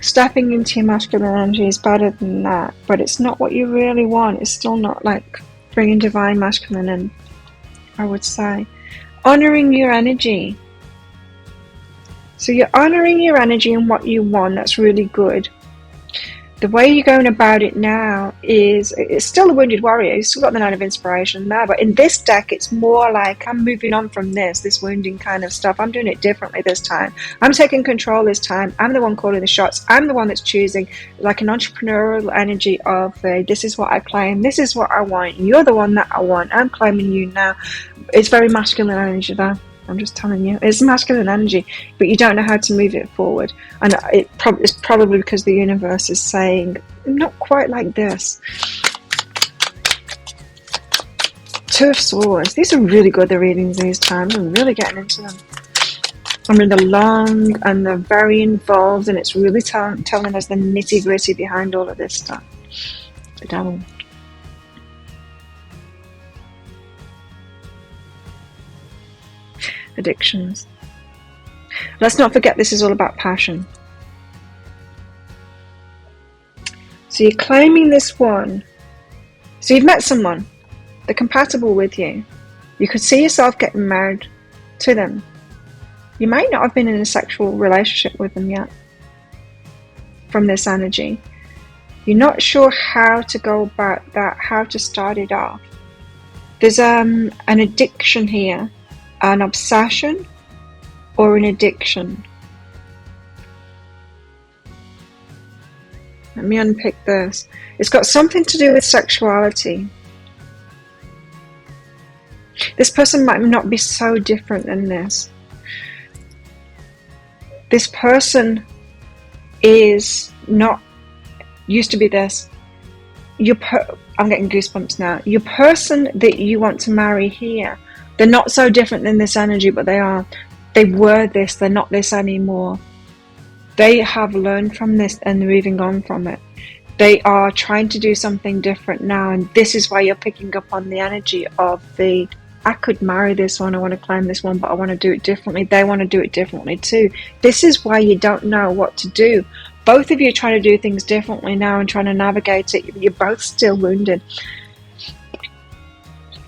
Stepping into your masculine energy is better than that, but it's not what you really want. It's still not like bringing divine masculine in. I would say. Honoring your energy. So you're honoring your energy and what you want. That's really good. The way you're going about it now is, it's still a wounded warrior. You've still got the Nine of Inspiration there, but in this deck, it's more like I'm moving on from this wounding kind of stuff. I'm doing it differently this time. I'm taking control this time. I'm the one calling the shots. I'm the one that's choosing, like an entrepreneurial energy of, this is what I claim. This is what I want. You're the one that I want. I'm claiming you now. It's very masculine energy there. I'm just telling you, it's masculine energy, but you don't know how to move it forward. And it's probably because the universe is saying, not quite like this. Two of Swords. These are really good, the readings these times. I'm really getting into them. I mean, they're long and they're very involved, and it's really telling us the nitty gritty behind all of this stuff. The Devil. Addictions. Let's not forget, this is all about passion. So you're claiming this one. So you've met someone. They're compatible with you. You could see yourself getting married to them. You might not have been in a sexual relationship with them yet. From this energy. You're not sure how to go about that, how to start it off. There's an addiction here. An obsession or an addiction. Let me unpick this. It's got something to do with sexuality. This person might not be so different than this. This person is not used to be this. I'm getting goosebumps now. Your person that you want to marry here, they're not so different than this energy, but they are. They were this, they're not this anymore. They have learned from this and they're moving on from it. They are trying to do something different now, and this is why you're picking up on the energy of the, I could marry this one, I want to claim this one, but I want to do it differently. They want to do it differently too. This is why you don't know what to do. Both of you are trying to do things differently now and trying to navigate it. You're both still wounded.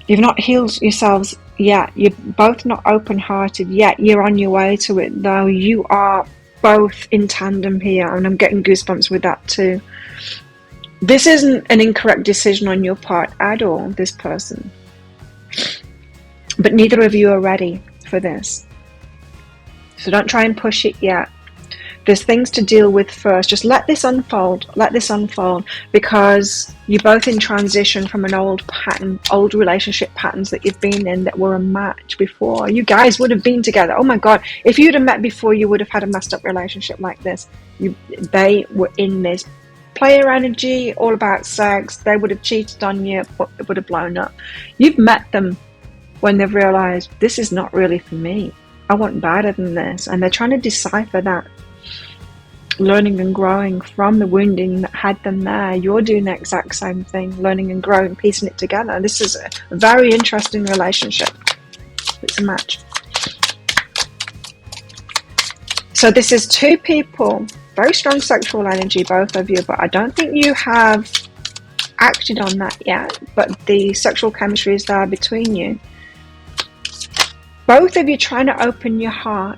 You've not healed yourselves yet. You're both not open-hearted yet. You're on your way to it, though. You are both in tandem here, and I'm getting goosebumps with that too. This isn't an incorrect decision on your part at all, this person. But neither of you are ready for this. So don't try and push it yet. There's things to deal with first. Just let this unfold, because you're both in transition from an old pattern, old relationship patterns that you've been in that were a match before. You guys would have been together. Oh my God, if you'd have met before, you would have had a messed up relationship like this. They were in this player energy, all about sex. They would have cheated on you, but it would have blown up. You've met them when they've realized, this is not really for me. I want better than this. And they're trying to decipher that. Learning and growing from the wounding that had them there. You're doing the exact same thing, learning and growing, piecing it together. This is a very interesting relationship. It's a match. So this is two people, very strong sexual energy, both of you, but I don't think you have acted on that yet, but the sexual chemistry is there between you. Both of you trying to open your heart,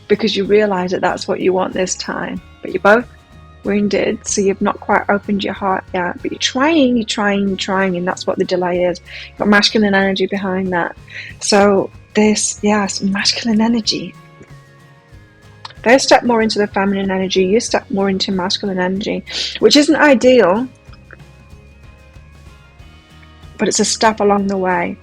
because you realize that that's what you want this time, but you're both wounded, so you've not quite opened your heart yet, but you're trying, and that's what the delay is. You've got masculine energy behind that. So this, yes, masculine energy. They step more into the feminine energy, you step more into masculine energy, which isn't ideal, but it's a step along the way.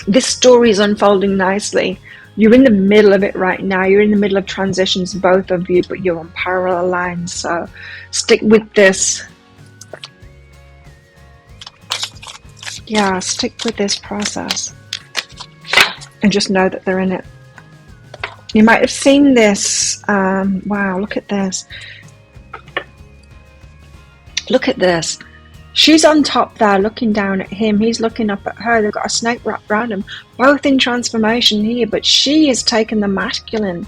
This story is unfolding nicely. You're in the middle of it right now. You're in the middle of transitions, both of you, but you're on parallel lines. So stick with this. Yeah, stick with this process. And just know that they're in it. You might have seen this. Wow, look at this. Look at this. She's on top there looking down at him. He's looking up at her. They've got a snake wrapped around them. Both in transformation here, but she is taking the masculine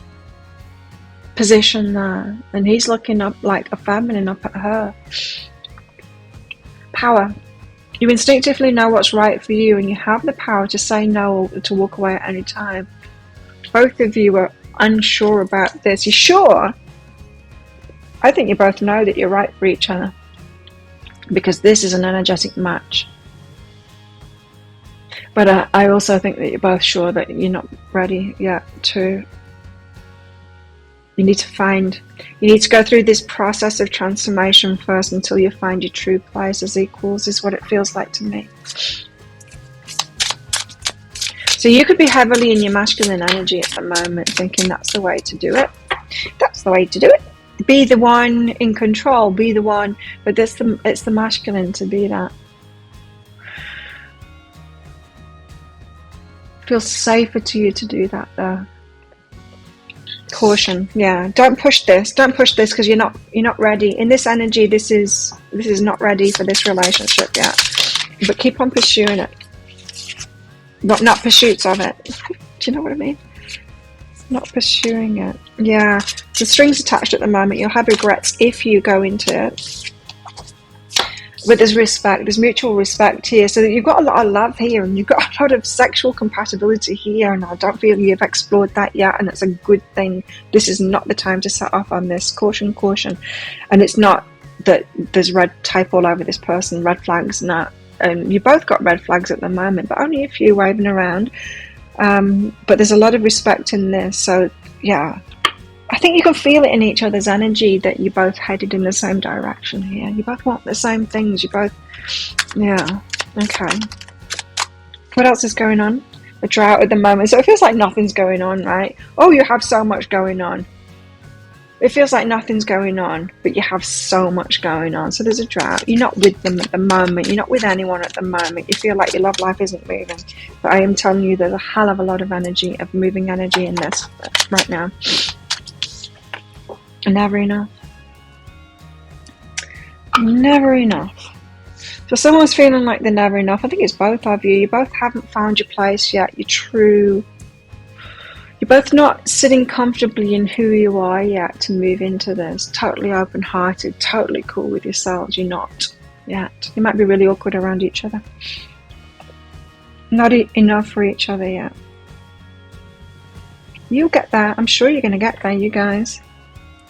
position there. And he's looking up like a feminine up at her. Power. You instinctively know what's right for you, and you have the power to say no or to walk away at any time. Both of you are unsure about this. You sure? I think you both know that you're right for each other, because this is an energetic match. But I also think that you're both sure that you're not ready yet to... You need to go through this process of transformation first until you find your true place as equals, is what it feels like to me. So you could be heavily in your masculine energy at the moment, thinking that's the way to do it. That's the way to do it. Be the one in control, be the one, but it's the masculine to be that. It feels safer to you to do that though. Caution, yeah. Don't push this because you're not ready. In this energy, this is not ready for this relationship yet. But keep on pursuing it. Not pursuits of it. Do you know what I mean? Not pursuing it. Yeah. The strings attached at the moment. You'll have regrets if you go into it. But there's respect, there's mutual respect here, so that you've got a lot of love here, and you've got a lot of sexual compatibility here, and I don't feel you've explored that yet, and that's a good thing. This is not the time to set off on this. Caution, caution. And it's not that there's red tape all over this person, red flags, not. You both got red flags at the moment, but only a few waving around. But there's a lot of respect in this, so yeah. I think you can feel it in each other's energy that you both headed in the same direction here. You both want the same things. You both, yeah, okay. What else is going on? A drought at the moment. So it feels like nothing's going on, right? Oh, you have so much going on. It feels like nothing's going on, but you have so much going on. So there's a drought. You're not with them at the moment. You're not with anyone at the moment. You feel like your love life isn't moving. But I am telling you, there's a hell of a lot of energy, of moving energy in this right now. Never enough. Never enough. So someone's feeling like they're never enough. I think it's both of you. You both haven't found your place yet. You're both not sitting comfortably in who you are yet to move into this. Totally open-hearted, totally cool with yourselves. You're not yet. You might be really awkward around each other. Not enough for each other yet. You'll get there. I'm sure you're going to get there, you guys.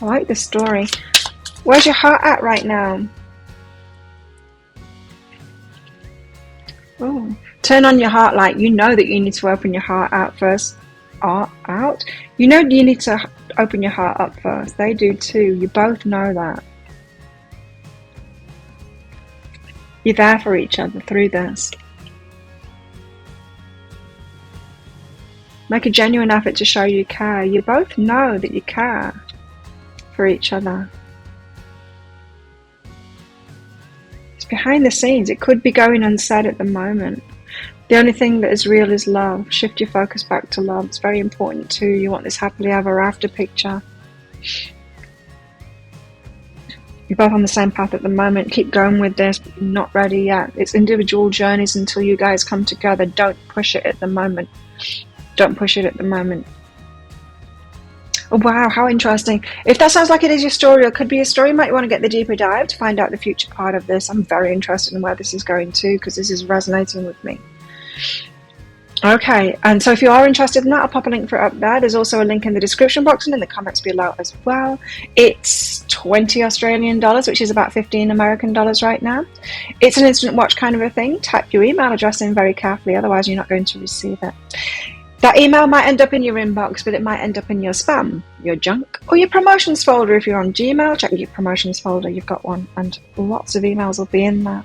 I like this story. Where's your heart at right now? Oh, turn on your heart light. You know that you need to open your heart out first. Out? You know you need to open your heart up first. They do too. You both know that. You're there for each other through this. Make a genuine effort to show you care. You both know that you care for each other. It's behind the scenes. It could be going unsaid at the moment. The only thing that is real is love. Shift your focus back to love. It's very important too. You want this happily ever after picture. You're both on the same path at the moment. Keep going with this, but you're not ready yet. It's individual journeys until you guys come together. Don't push it at the moment. Don't push it at the moment. Oh, wow, how interesting. If that sounds like it is your story, or could be a story, you might want to get the deeper dive to find out the future part of this. I'm very interested in where this is going to, because this is resonating with me. Okay, and so if you are interested in that, I'll pop a link for it up there. There's also a link in the description box and in the comments below as well. It's 20 Australian dollars, which is about 15 American dollars right now. It's an instant watch kind of a thing. Type your email address in very carefully, otherwise you're not going to receive it. That email might end up in your inbox, but it might end up in your spam, your junk, or your promotions folder. If you're on Gmail, check your promotions folder. You've got one, and lots of emails will be in there.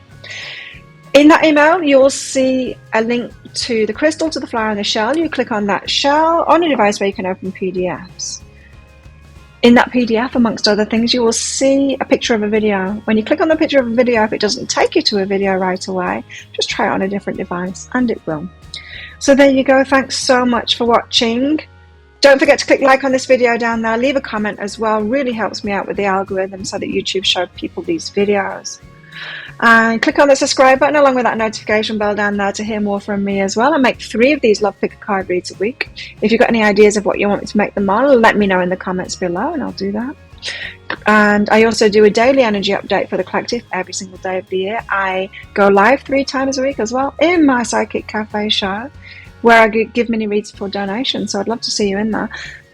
In that email, you'll see a link to the crystal, to the flower, and the shell. You click on that shell on a device where you can open PDFs. In that PDF, amongst other things, you will see a picture of a video. When you click on the picture of a video, if it doesn't take you to a video right away, just try it on a different device, and it will. So there you go. Thanks so much for watching. Don't forget to click like on this video down there. Leave a comment as well. Really helps me out with the algorithm so that YouTube shows people these videos. And click on the subscribe button along with that notification bell down there to hear more from me as well. I make 3 of these Love Picker card reads a week. If you've got any ideas of what you want me to make them on, let me know in the comments below and I'll do that. And I also do a daily energy update for the collective every single day of the year. I go live 3 times a week as well in my Psychic Cafe show, where I give mini reads for donations. So I'd love to see you in there.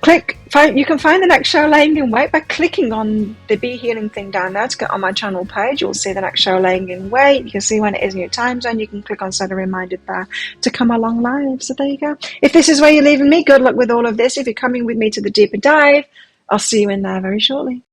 You can find the next show laying in wait by clicking on the Be Healing thing down there to get on my channel page. You'll see the next show laying in wait. You can see when it is in your time zone. You can click on set a reminder there to come along live. So there you go. If this is where you're leaving me, good luck with all of this. If you're coming with me to the deeper dive, I'll see you in there very shortly.